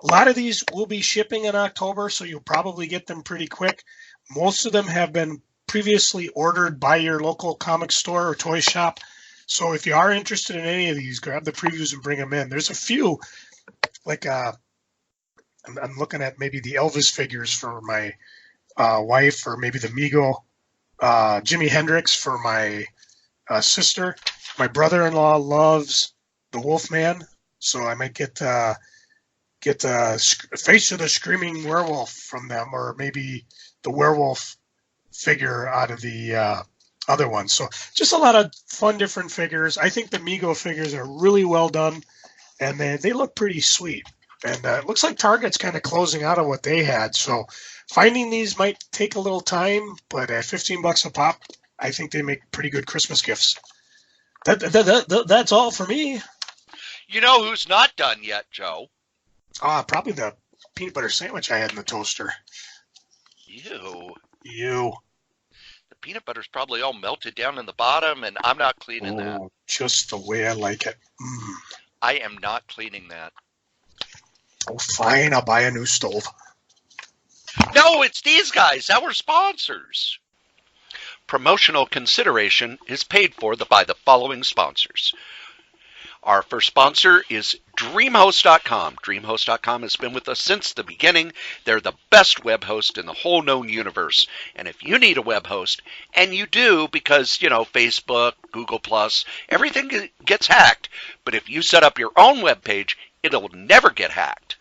A lot of these will be shipping in October, so you'll probably get them pretty quick. Most of them have been previously ordered by your local comic store or toy shop. So if you are interested in any of these, grab the previews and bring them in. There's a few, like I'm looking at maybe the Elvis figures for my wife, or maybe the Mego, Jimi Hendrix for my sister. My brother-in-law loves the Wolfman, so I might get Face of the Screaming Werewolf from them, or maybe the werewolf figure out of the other one. So just a lot of fun different figures. I think the Mego figures are really well done, and they look pretty sweet. And it looks like Target's kind of closing out of what they had. So finding these might take a little time, but at $15 a pop, I think they make pretty good Christmas gifts. That's all for me. You know who's not done yet, Joe? Probably the peanut butter sandwich I had in the toaster. Ew. The peanut butter's probably all melted down in the bottom, and I'm not cleaning that. Just the way I like it. I am not cleaning that. Oh, fine. I'll buy a new stove. No, it's these guys, our sponsors. Promotional consideration is paid for by the following sponsors. Our first sponsor is DreamHost.com. DreamHost.com has been with us since the beginning. They're the best web host in the whole known universe. And if you need a web host, and you do because, Facebook, Google+, everything gets hacked. But if you set up your own web page, it'll never get hacked.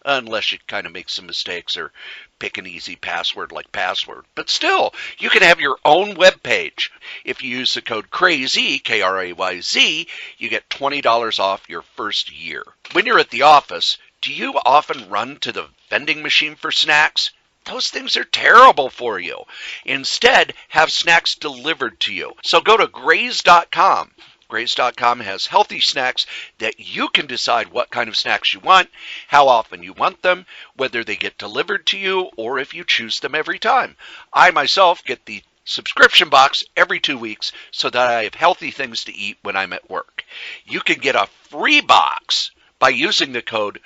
Unless you kind of make some mistakes or pick an easy password like password. But still, you can have your own web page. If you use the code KRAYZ, K-R-A-Y-Z, you get $20 off your first year. When you're at the office, do you often run to the vending machine for snacks? Those things are terrible for you. Instead, have snacks delivered to you. So go to Graze.com. Graze.com has healthy snacks that you can decide what kind of snacks you want, how often you want them, whether they get delivered to you, or if you choose them every time. I myself get the subscription box every 2 weeks so that I have healthy things to eat when I'm at work. You can get a free box by using the code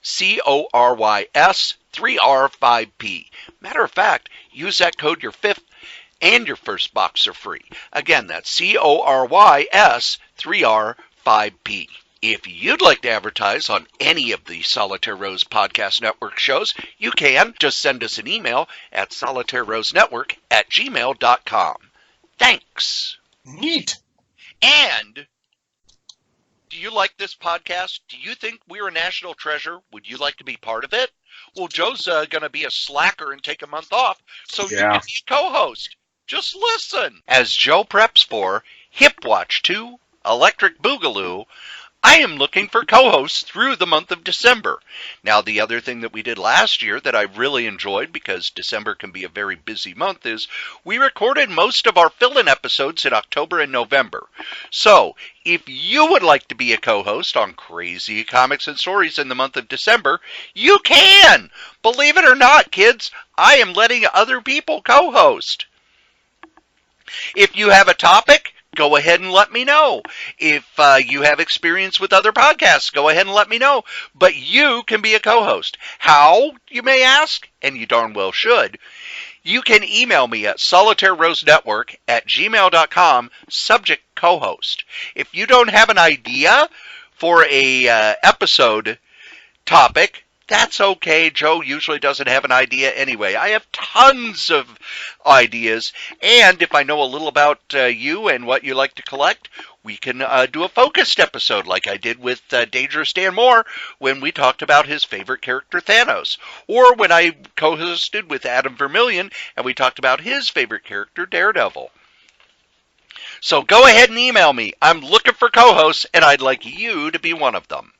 CORYS3R5P. Matter of fact, use that code your fifth and your first box are free. Again, that's CORYS3R5P. If you'd like to advertise on any of the Solitaire Rose Podcast Network shows, you can. Just send us an email at solitairerosenetwork@gmail.com. Thanks. Neat. And do you like this podcast? Do you think we're a national treasure? Would you like to be part of it? Well, Joe's going to be a slacker and take a month off, so you can be a co-host. Just listen. As Joe preps for Hip Watch 2, Electric Boogaloo, I am looking for co-hosts through the month of December. Now, the other thing that we did last year that I really enjoyed, because December can be a very busy month, is we recorded most of our fill-in episodes in October and November. So, if you would like to be a co-host on Crazy Comics and Stories in the month of December, you can! Believe it or not, kids, I am letting other people co-host. If you have a topic, go ahead and let me know. If you have experience with other podcasts, go ahead and let me know. But you can be a co-host. How, you may ask? And you darn well should. You can email me at solitairerosenetwork@gmail.com, subject co-host. If you don't have an idea for a episode topic, that's okay. Joe usually doesn't have an idea anyway. I have tons of ideas, and if I know a little about you and what you like to collect, we can do a focused episode like I did with Dangerous Dan Moore when we talked about his favorite character, Thanos, or when I co-hosted with Adam Vermillion and we talked about his favorite character, Daredevil. So go ahead and email me. I'm looking for co-hosts, and I'd like you to be one of them.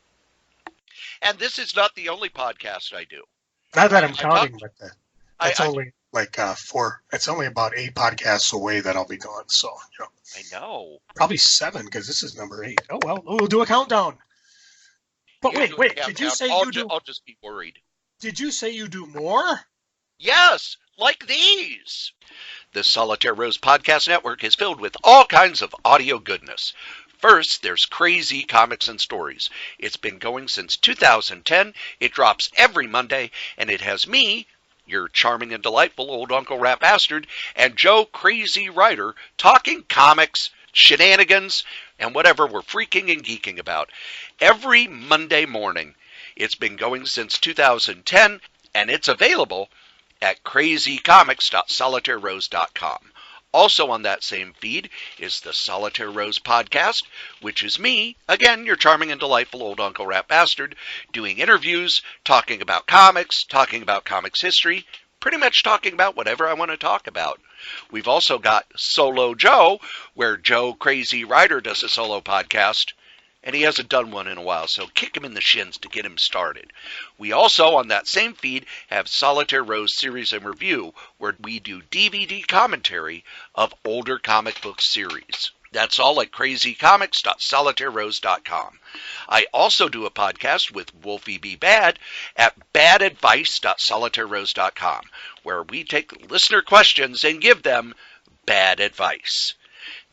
And this is not the only podcast I do. Not that I'm counting, but that's only like 4. It's only about 8 podcasts away that I'll be gone. So, I know. Probably 7 because this is number 8. Oh well, we'll do a countdown. But wait. Did you say you do? I'll just be worried. Did you say you do more? Yes, like these. The Solitaire Rose Podcast Network is filled with all kinds of audio goodness. First, there's Crazy Comics and Stories. It's been going since 2010. It drops every Monday, and it has me, your charming and delightful old Uncle Rat Bastard, and Joe Crazy Writer talking comics, shenanigans, and whatever we're freaking and geeking about. Every Monday morning. It's been going since 2010, and it's available at crazycomics.solitairerose.com. Also on that same feed is the Solitaire Rose Podcast, which is me, again, your charming and delightful old Uncle Rat Bastard, doing interviews, talking about comics history, pretty much talking about whatever I want to talk about. We've also got Solo Joe, where Joe Crazy Writer does a solo podcast, and he hasn't done one in a while, so kick him in the shins to get him started. We also, on that same feed, have Solitaire Rose Series and Review, where we do DVD commentary of older comic book series. That's all at crazycomics.solitairerose.com. I also do a podcast with Wolfie B. Bad at badadvice.solitairerose.com, where we take listener questions and give them bad advice.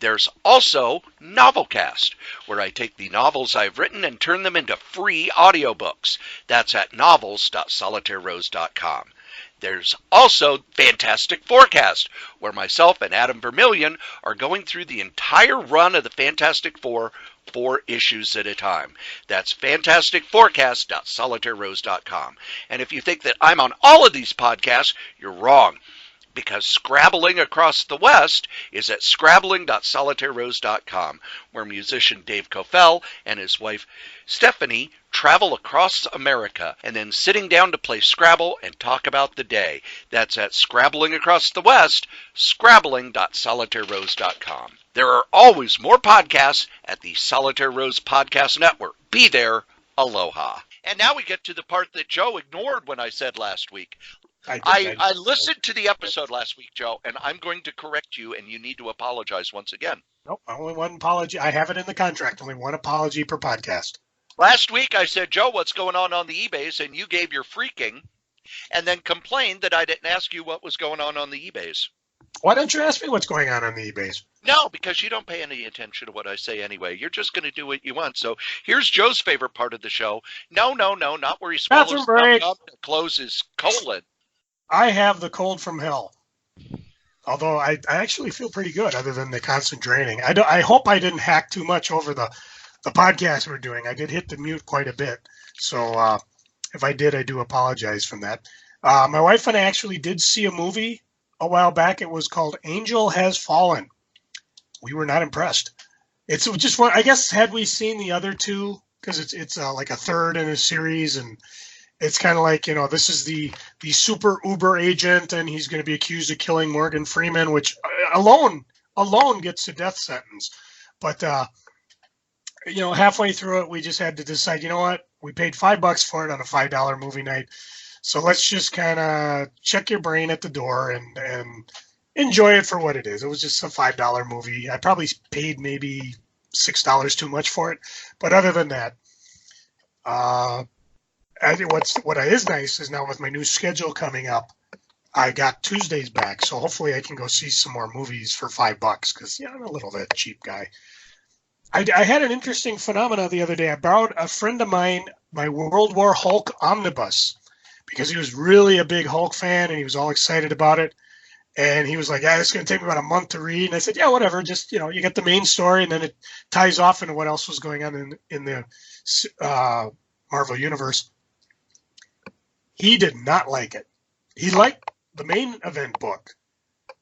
There's also Novelcast, where I take the novels I've written and turn them into free audiobooks. That's at novels.solitairerose.com. There's also Fantastic Forecast, where myself and Adam Vermillion are going through the entire run of the Fantastic Four, 4 issues at a time. That's fantasticforecast.solitairerose.com. And if you think that I'm on all of these podcasts, you're wrong, because Scrabbling Across the West is at scrabbling.solitairerose.com, where musician Dave Cofell and his wife Stephanie travel across America and then sitting down to play Scrabble and talk about the day. That's at Scrabbling Across the West, scrabbling.solitairerose.com. There are always more podcasts at the Solitaire Rose Podcast Network. Be there. Aloha. And now we get to the part that Joe ignored when I said last week. I listened to the episode last week, Joe, and I'm going to correct you, and you need to apologize once again. Nope, only one apology. I have it in the contract. Only one apology per podcast. Last week I said, Joe, what's going on the eBays? And you gave your freaking, and then complained that I didn't ask you what was going on the eBays. Why don't you ask me what's going on the eBays? No, because you don't pay any attention to what I say anyway. You're just going to do what you want. So here's Joe's favorite part of the show. No, not where he swallows up to close his colon. I have the cold from hell. Although I actually feel pretty good other than the constant draining. I hope I didn't hack too much over the podcast we're doing. I did hit the mute quite a bit. So if I did, I do apologize for that. My wife and I actually did see a movie a while back. It was called Angel Has Fallen. We were not impressed. It's just one, I guess, had we seen the other two, because it's like a third in a series, and it's kind of like, this is the super uber agent, and he's going to be accused of killing Morgan Freeman, which alone gets a death sentence. But, halfway through it, we just had to decide, you know what? We paid $5 for it on a $5 movie night. So let's just kind of check your brain at the door and enjoy it for what it is. It was just a $5 movie. I probably paid maybe $6 too much for it. But other than that, what is nice is now with my new schedule coming up, I got Tuesdays back. So hopefully I can go see some more movies for $5 because, I'm a little bit cheap guy. I had an interesting phenomena the other day. I borrowed a friend of mine my World War Hulk omnibus because he was really a big Hulk fan and he was all excited about it. And he was like, yeah, it's going to take me about a month to read. And I said, yeah, whatever. Just, you get the main story and then it ties off into what else was going on in the Marvel Universe. He did not like it. He liked the main event book.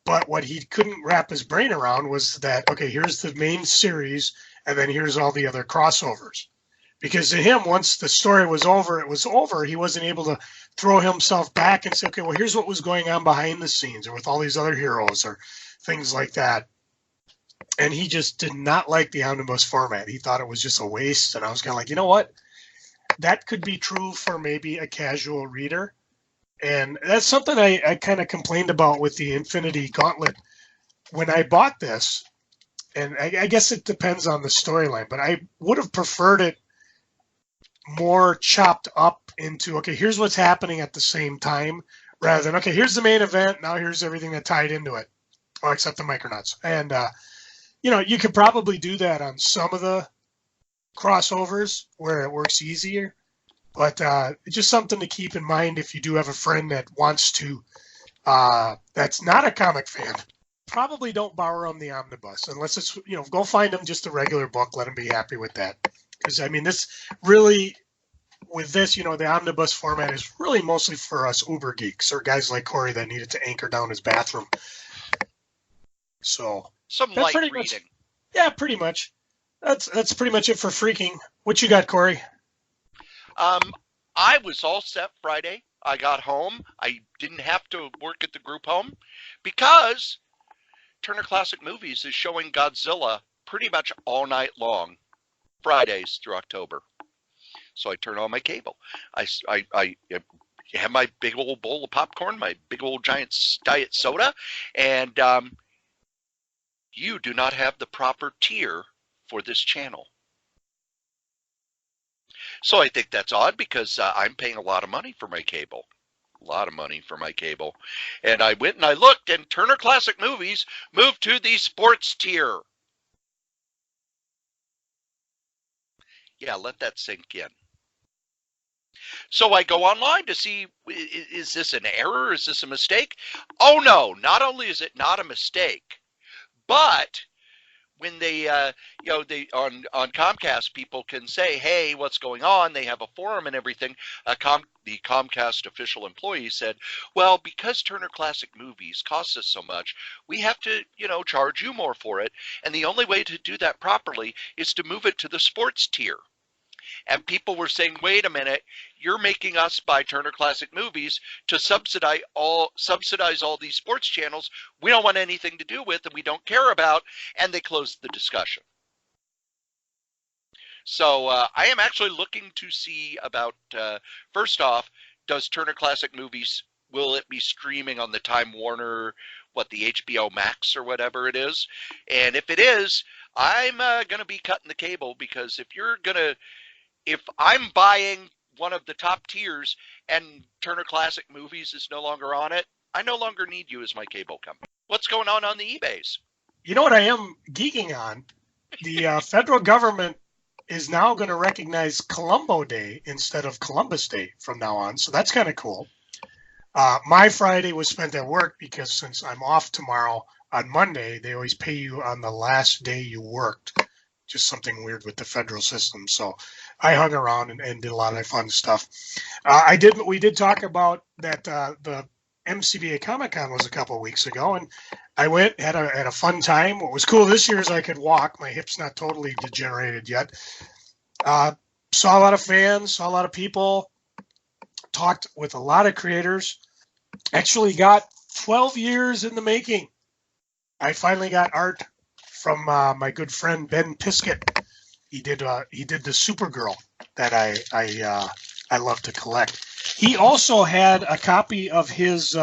But what he couldn't wrap his brain around was that, okay, here's the main series and then here's all the other crossovers. Because to him, once the story was over, it was over. He wasn't able to throw himself back and say, okay, well, here's what was going on behind the scenes or with all these other heroes or things like that. And he just did not like the omnibus format. He thought it was just a waste. And I was kind of like, you know what? That could be true for maybe a casual reader. And that's something I kind of complained about with the Infinity Gauntlet. When I bought this, and I guess it depends on the storyline, but I would have preferred it more chopped up into, okay, here's what's happening at the same time, rather than, okay, here's the main event, now here's everything that tied into it, except the Micronauts. And, you could probably do that on some of the crossovers where it works easier, but it's just something to keep in mind if you do have a friend that wants to, that's not a comic fan. Probably don't borrow them the omnibus, unless it's, go find them just a regular book, let them be happy with that. Because, this really, with this, the omnibus format is really mostly for us uber geeks or guys like Cory that needed to anchor down his bathroom. So, some light reading. Yeah, pretty much. That's pretty much it for freaking. What you got, Cory? I was all set Friday. I got home. I didn't have to work at the group home because Turner Classic Movies is showing Godzilla pretty much all night long. Fridays through October. So I turn on my cable. I have my big old bowl of popcorn, my big old giant diet soda, and you do not have the proper tier for this channel. So I think that's odd because I'm paying a lot of money for my cable. A lot of money for my cable. And I went and I looked, and Turner Classic Movies moved to the sports tier. Yeah, let that sink in. So I go online to see, is this an error? Is this a mistake? Oh no, not only is it not a mistake, but when they, they on Comcast, people can say, "Hey, what's going on?" They have a forum and everything. The Comcast official employee said, "Well, because Turner Classic Movies costs us so much, we have to, charge you more for it. And the only way to do that properly is to move it to the sports tier." And people were saying, wait a minute, you're making us buy Turner Classic Movies to subsidize all these sports channels we don't want anything to do with and we don't care about, and they closed the discussion. So I am actually looking to see about, first off, does Turner Classic Movies, will it be streaming on the Time Warner, the HBO Max or whatever it is? And if it is, I'm going to be cutting the cable, because if I'm buying one of the top tiers and Turner Classic Movies is no longer on it, I no longer need you as my cable company. What's going on the eBays? You know what I am geeking on? The federal government is now going to recognize Columbo Day instead of Columbus Day from now on. So that's kind of cool. My Friday was spent at work because since I'm off tomorrow on Monday, they always pay you on the last day you worked. Just something weird with the federal system. So I hung around and did a lot of fun stuff. We did talk about that the MCBA Comic Con was a couple of weeks ago, and I went, had a fun time. What was cool this year is I could walk. My hip's not totally degenerated yet. Saw a lot of fans, saw a lot of people, talked with a lot of creators. Actually got 12 years in the making. I finally got art from my good friend Ben Piskett. He did the Supergirl that I love to collect. He also had a copy of his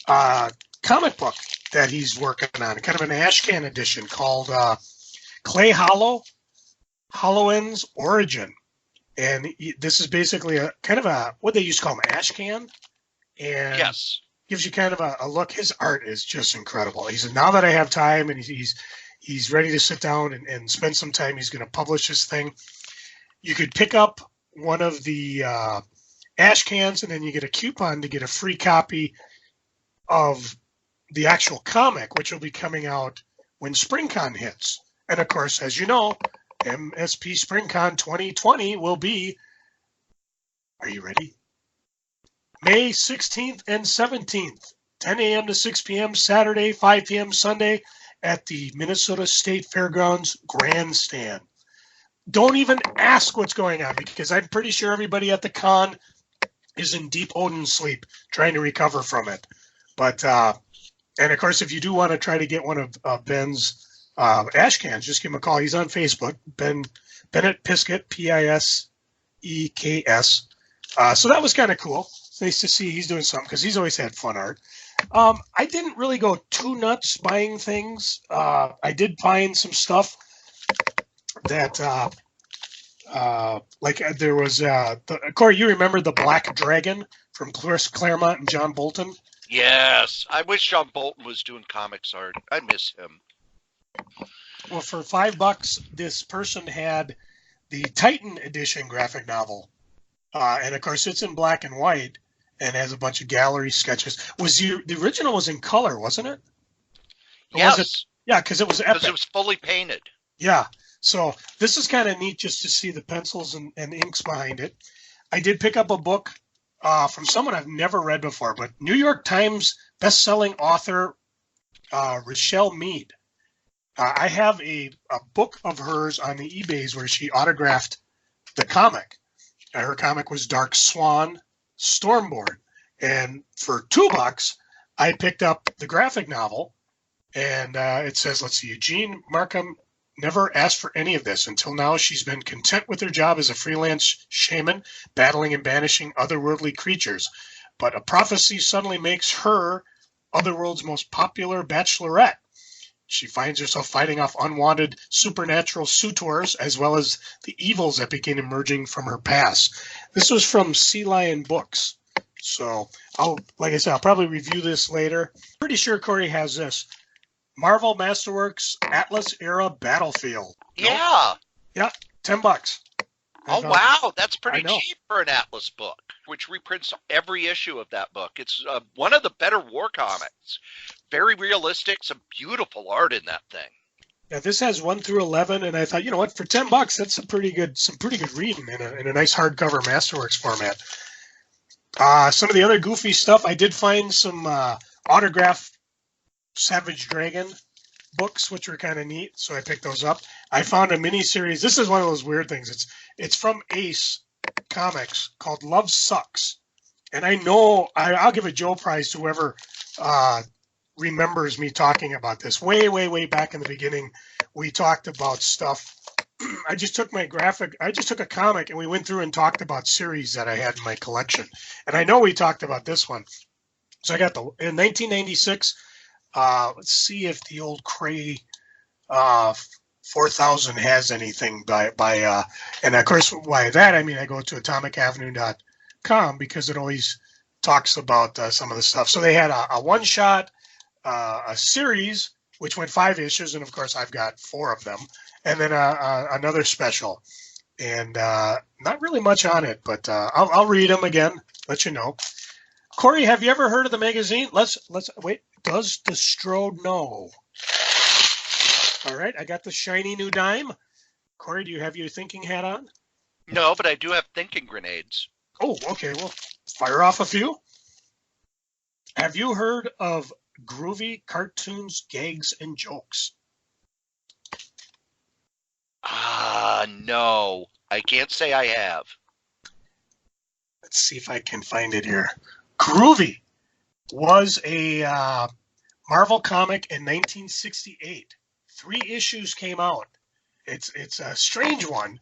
comic book that he's working on, kind of an Ashcan edition called Clay Hollowin's Origin. And this is basically a kind of what they used to call an Ashcan. And yes, gives you kind of a look. His art is just incredible. He said, now that I have time and he's ready to sit down and spend some time, he's going to publish this thing. You could pick up one of the ash cans, and then you get a coupon to get a free copy of the actual comic, which will be coming out when SpringCon hits. And of course, as you know, MSP SpringCon 2020 will be, are you ready? May 16th and 17th, 10 a.m. to 6 p.m. Saturday, 5 p.m. Sunday at the Minnesota State Fairgrounds Grandstand. Don't even ask what's going on, because I'm pretty sure everybody at the con is in deep Odin sleep trying to recover from it. But, and of course, if you do want to try to get one of Ben's ash cans, just give him a call. He's on Facebook, Bennett Piskett, Piskes. So that was kind of cool. It's nice to see he's doing something, because he's always had fun art. I didn't really go too nuts buying things. I did find some stuff that, there was, Cory, you remember the Black Dragon from Chris Claremont and John Bolton? Yes. I wish John Bolton was doing comics art. I miss him. Well, for $5, this person had the Titan edition graphic novel. And of course, it's in black and white and has a bunch of gallery sketches. The original was in color, wasn't it? Or yes. Was it? Yeah, because it was epic. Because it was fully painted. Yeah. So this is kind of neat just to see the pencils and inks behind it. I did pick up a book from someone I've never read before, but New York Times bestselling author Rochelle Mead. I have a book of hers on the eBays where she autographed the comic. Her comic was Dark Swan Stormborn. And for $2, I picked up the graphic novel. And it says, let's see, Eugene Markham never asked for any of this. Until now, she's been content with her job as a freelance shaman, battling and banishing otherworldly creatures. But a prophecy suddenly makes her Otherworld's most popular bachelorette. She finds herself fighting off unwanted supernatural suitors, as well as the evils that begin emerging from her past. This was from Sea Lion Books. So, like I said, I'll probably review this later. Pretty sure Cory has this. Marvel Masterworks Atlas Era Battlefield. Yeah. Yeah, $10. I Oh, thought, wow. That's I pretty know. cheap for an Atlas book, which reprints every issue of that book. It's one of the better war comics. Very realistic, some beautiful art in that thing. Yeah, this has 1 through 11, and I thought, you know what, for $10, that's some pretty good reading in a nice hardcover Masterworks format. Some of the other goofy stuff, I did find some autograph Savage Dragon books, which were kind of neat, so I picked those up. I found a mini series. This is one of those weird things. It's from Ace Comics called Love Sucks, and I know I'll give a Joe prize to whoever remembers me talking about this. Way back in the beginning, we talked about stuff. I just took a comic and we went through and talked about series that I had in my collection. And I know we talked about this one. So I got in 1996, let's see if the old Kray 4000 has anything and of course, by that, I mean, I go to atomicavenue.com because it always talks about some of the stuff. So they had a one-shot, a series, which went 5 issues, and of course I've got 4 of them, and then another special, and not really much on it, but I'll read them again, let you know. Cory, have you ever heard of the magazine? Let's wait. Does the Strode know? All right, I got the shiny new dime. Cory, do you have your thinking hat on? No, but I do have thinking grenades. Oh, okay. Well, fire off a few. Have you heard of Groovy Cartoons, Gags, and Jokes? No. I can't say I have. Let's see if I can find it here. Groovy was a Marvel comic in 1968. 3 issues came out. It's a strange one.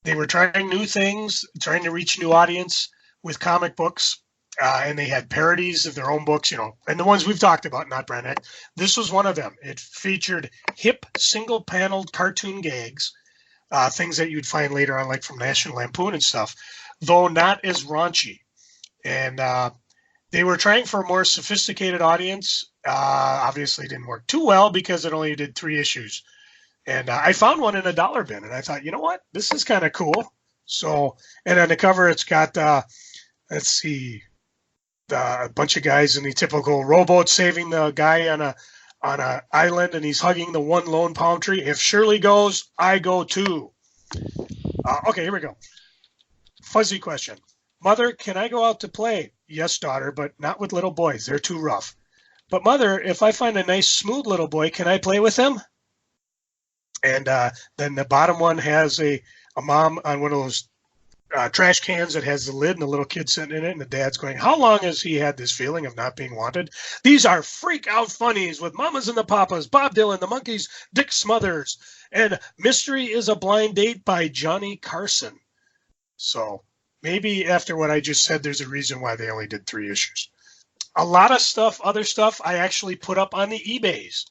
They were trying new things, trying to reach new audience with comic books. And they had parodies of their own books, and the ones we've talked about, not Brand X. This was one of them. It featured hip, single-paneled cartoon gags, things that you'd find later on, like from National Lampoon and stuff, though not as raunchy. And they were trying for a more sophisticated audience. Obviously, it didn't work too well because it only did 3 issues. And I found one in a dollar bin, and I thought, you know what? This is kind of cool. So, and on the cover, it's got, let's see, a bunch of guys in the typical rowboat saving the guy on a island, and he's hugging the one lone palm tree. If Shirley goes, I go too. Okay, here we go. Fuzzy question. Mother, can I go out to play? Yes, daughter, but not with little boys. They're too rough. But mother, if I find a nice, smooth little boy, can I play with him? And then the bottom one has a mom on one of those trash cans that has the lid and the little kid sitting in it, and the dad's going, how long has he had this feeling of not being wanted? These are freak out funnies with Mamas and the Papas, Bob Dylan, the Monkees, Dick Smothers, and Mystery is a Blind Date by Johnny Carson. So maybe after what I just said, there's a reason why they only did 3 issues. A lot of stuff, other stuff, I actually put up on the eBays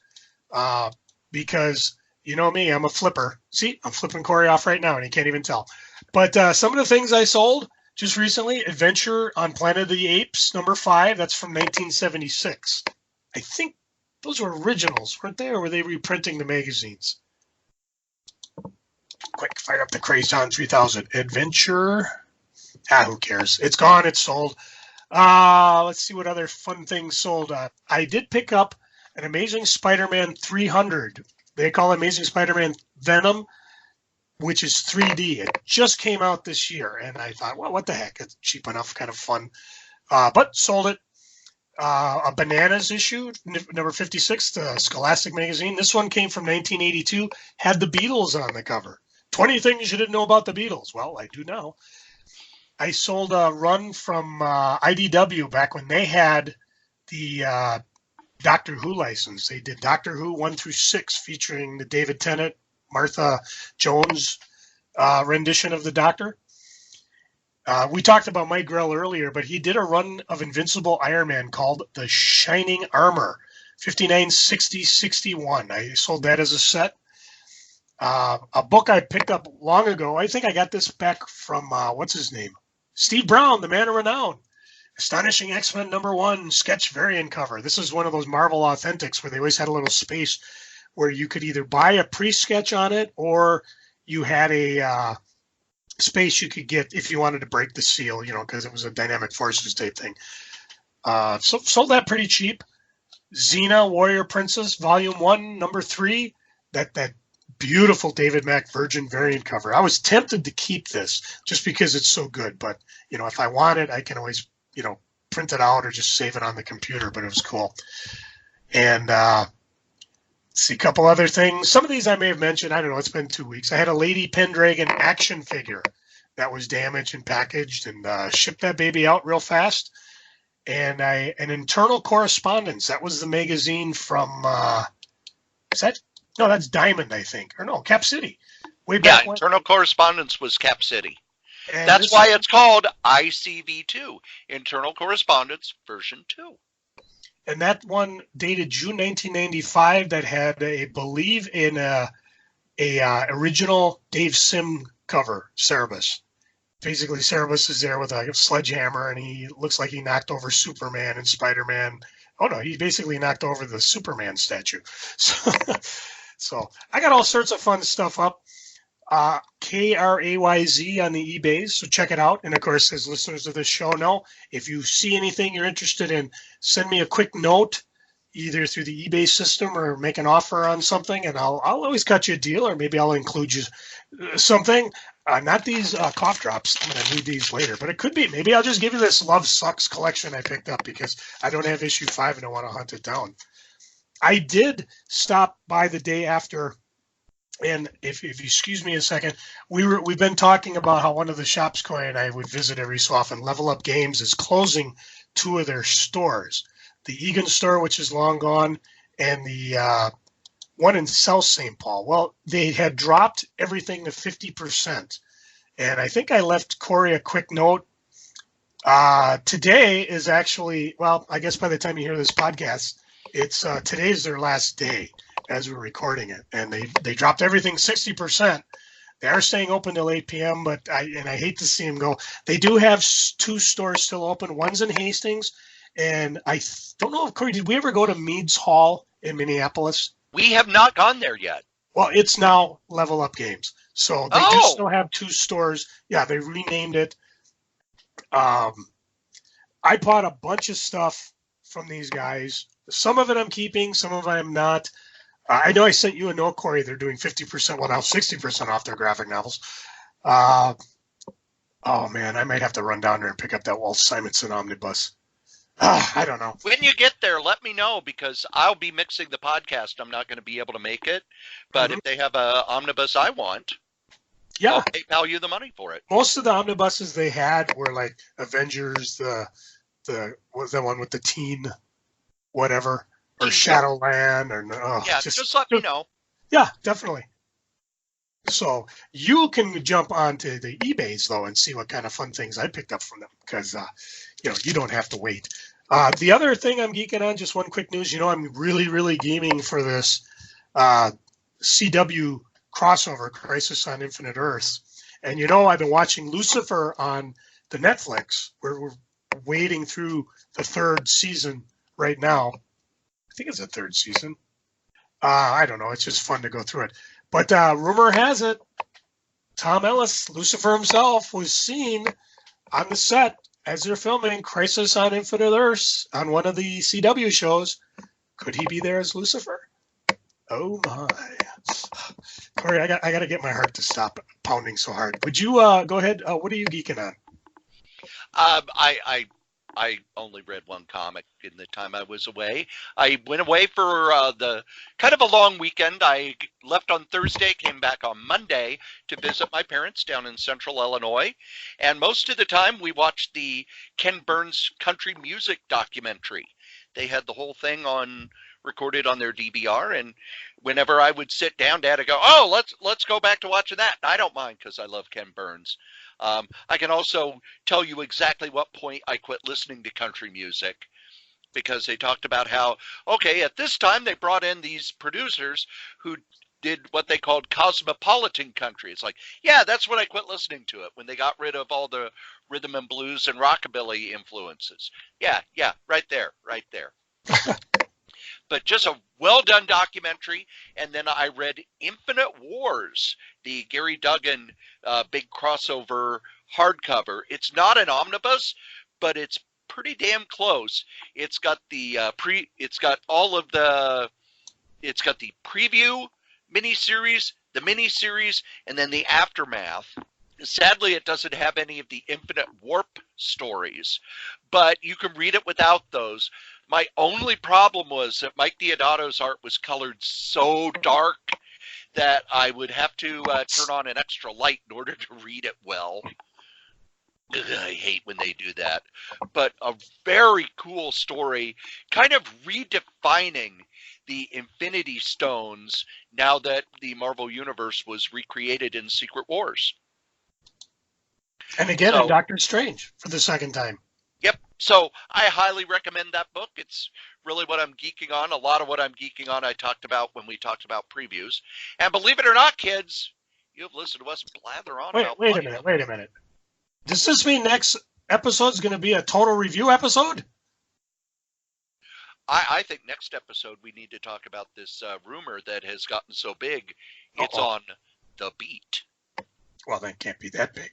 because you know me, I'm a flipper. See, I'm flipping Cory off right now, and he can't even tell. But some of the things I sold just recently, Adventure on Planet of the Apes, number 5, that's from 1976. I think those were originals, weren't they, or were they reprinting the magazines? Quick, fire up the Craze on 3000. Adventure. Who cares? It's gone, it's sold. Let's see what other fun things sold. I did pick up an Amazing Spider-Man 300. They call it Amazing Spider-Man Venom, which is 3D. It just came out this year, and I thought, well, what the heck? It's cheap enough, kind of fun. But sold it. A Bananas issue, number 56, the Scholastic magazine. This one came from 1982, had the Beatles on the cover. 20 things you didn't know about the Beatles. Well, I do now. I sold a run from IDW back when they had the Doctor Who license. They did Doctor Who 1 through 6, featuring the David Tennant, Martha Jones rendition of the Doctor. We talked about Mike Grell earlier, but he did a run of Invincible Iron Man called The Shining Armor, 59, 60, 61. I sold that as a set. A book I picked up long ago. I think I got this back from, what's his name? Steve Brown, the Man of Renown. Astonishing X-Men #1 sketch variant cover. This is one of those Marvel Authentics where they always had a little space where you could either buy a pre-sketch on it or you had a space you could get if you wanted to break the seal, because it was a dynamic forces tape thing. So sold that pretty cheap. Xena Warrior Princess Volume 1, Number 3, that beautiful David Mack Virgin variant cover. I was tempted to keep this just because it's so good, but if I want it, I can always print it out or just save it on the computer. But it was cool. And see a couple other things. Some of these I may have mentioned. I don't know. It's been 2 weeks. I had a Lady Pendragon action figure that was damaged and packaged, and shipped that baby out real fast. And an Internal Correspondence. That was the magazine from, that's Diamond, I think. Or no, Cap City. Way back when. Internal Correspondence was Cap City. And that's why it's called ICV2, Internal Correspondence version 2. And that one dated June 1995 that had, I believe, in a original Dave Sim cover, Cerebus. Basically, Cerebus is there with a sledgehammer, and he looks like he knocked over Superman and Spider-Man. Oh, no, he basically knocked over the Superman statue. So I got all sorts of fun stuff up. KRAYZ on the eBays, so check it out. And, of course, as listeners of this show know, if you see anything you're interested in, send me a quick note, either through the eBay system or make an offer on something, and I'll always cut you a deal, or maybe I'll include you something. Not these cough drops. I'm going to need these later, but it could be. Maybe I'll just give you this Love Sucks collection I picked up because I don't have issue 5 and I want to hunt it down. I did stop by the day after, and if you excuse me a second, we've been talking about how one of the shops Cory and I would visit every so often, Level Up Games, is closing 2 of their stores. The Egan store, which is long gone, and the one in South St. Paul. Well, they had dropped everything to 50%. And I think I left Cory a quick note. Today is actually, well, I guess by the time you hear this podcast, it's today's their last day as we're recording it. And they dropped everything 60%. They are staying open till 8 p.m., but I hate to see them go. They do have 2 stores still open. One's in Hastings. And I don't know if, Cory, did we ever go to Meads Hall in Minneapolis? We have not gone there yet. Well, it's now Level Up Games. So they do still have 2 stores. Yeah, they renamed it. I bought a bunch of stuff from these guys. Some of it I'm keeping, some of it I'm not. I know I sent you a note, Cory. They're doing 50%, well, now 60% off their graphic novels. Oh, man, I might have to run down there and pick up that Walt Simonson omnibus. I don't know. When you get there, let me know, because I'll be mixing the podcast. I'm not going to be able to make it. But if they have an omnibus I want, I'll PayPal you the money for it. Most of the omnibuses they had were like Avengers, the was the one with the teen whatever, or Shadowland, or just let me know. Yeah, definitely. So you can jump onto the eBays though and see what kind of fun things I picked up from them, because you don't have to wait. The other thing I'm geeking on, just one quick news. I'm really gaming for this CW crossover, Crisis on Infinite Earths, and I've been watching Lucifer on the Netflix. We're wading through the 3rd season right now. I think it's the 3rd season. I don't know. It's just fun to go through it. But rumor has it, Tom Ellis, Lucifer himself, was seen on the set as they're filming Crisis on Infinite Earths on one of the CW shows. Could he be there as Lucifer? Oh my! Cory, I got to get my heart to stop pounding so hard. Would you go ahead? What are you geeking on? I only read one comic in the time I was away. I went away for the kind of a long weekend. I left on Thursday, came back on Monday to visit my parents down in central Illinois. And most of the time we watched the Ken Burns country music documentary. They had the whole thing recorded on their DVR, and whenever I would sit down, Dad would go, let's go back to watching that. I don't mind, because I love Ken Burns. I can also tell you exactly what point I quit listening to country music, because they talked about how, at this time they brought in these producers who did what they called cosmopolitan country. It's like, that's when I quit listening to it, when they got rid of all the rhythm and blues and rockabilly influences. Yeah, right there. But just a well-done documentary. And then I read Infinite Wars, the Gary Duggan big crossover hardcover. It's not an omnibus, but it's pretty damn close. It's got the it's got the preview miniseries, the miniseries, and then the aftermath. Sadly, it doesn't have any of the Infinite Warp stories, but you can read it without those. My only problem was that Mike Deodato's art was colored so dark that I would have to turn on an extra light in order to read it well. Ugh, I hate when they do that. But a very cool story, kind of redefining the Infinity Stones now that the Marvel Universe was recreated in Secret Wars. And again, in Doctor Strange for the second time. Yep. So I highly recommend that book. It's really what I'm geeking on. A lot of what I'm geeking on I talked about when we talked about previews. And believe it or not, kids, you've listened to us blather on about Wait a minute. Does this mean next episode is going to be a total review episode? I think next episode we need to talk about this rumor that has gotten so big. It's on the beat. Well, that can't be that big.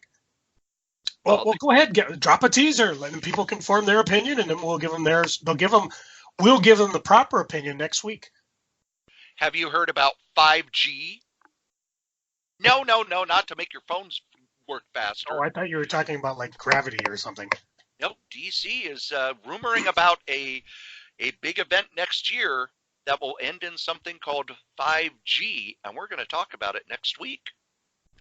Well, go ahead, drop a teaser, letting people can form their opinion, and then we'll give them theirs. We'll give them the proper opinion next week. Have you heard about 5G? No, not to make your phones work faster. Oh, I thought you were talking about like gravity or something. No, DC is rumoring about a big event next year that will end in something called 5G, and we're going to talk about it next week.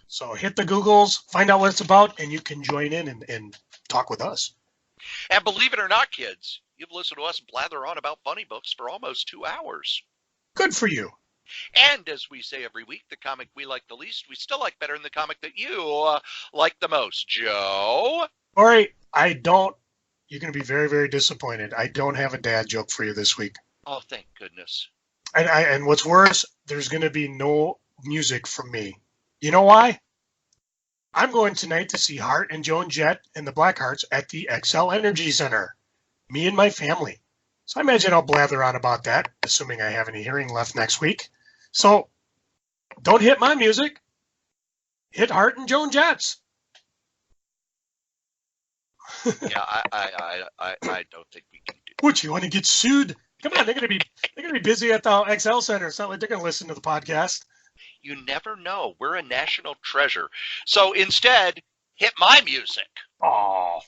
So hit the Googles, find out what it's about, and you can join in and talk with us. And believe it or not, kids, you've listened to us blather on about funny books for almost 2 hours. Good for you. And as we say every week, the comic we like the least, we still like better than the comic that you like the most. Joe? Cory, you're going to be very, very disappointed. I don't have a dad joke for you this week. Oh, thank goodness. And what's worse, there's going to be no music from me. You know why? I'm going tonight to see Hart and Joan Jett and the Blackhearts at the XL Energy Center. Me and my family. So I imagine I'll blather on about that, assuming I have any hearing left next week. So don't hit my music. Hit Hart and Joan Jett's. Yeah, I don't think we can do that. What, you want to get sued? Come on, they're gonna be busy at the XL Center. It's not like they're gonna listen to the podcast. You never know. We're a national treasure. So instead, hit my music. Oh.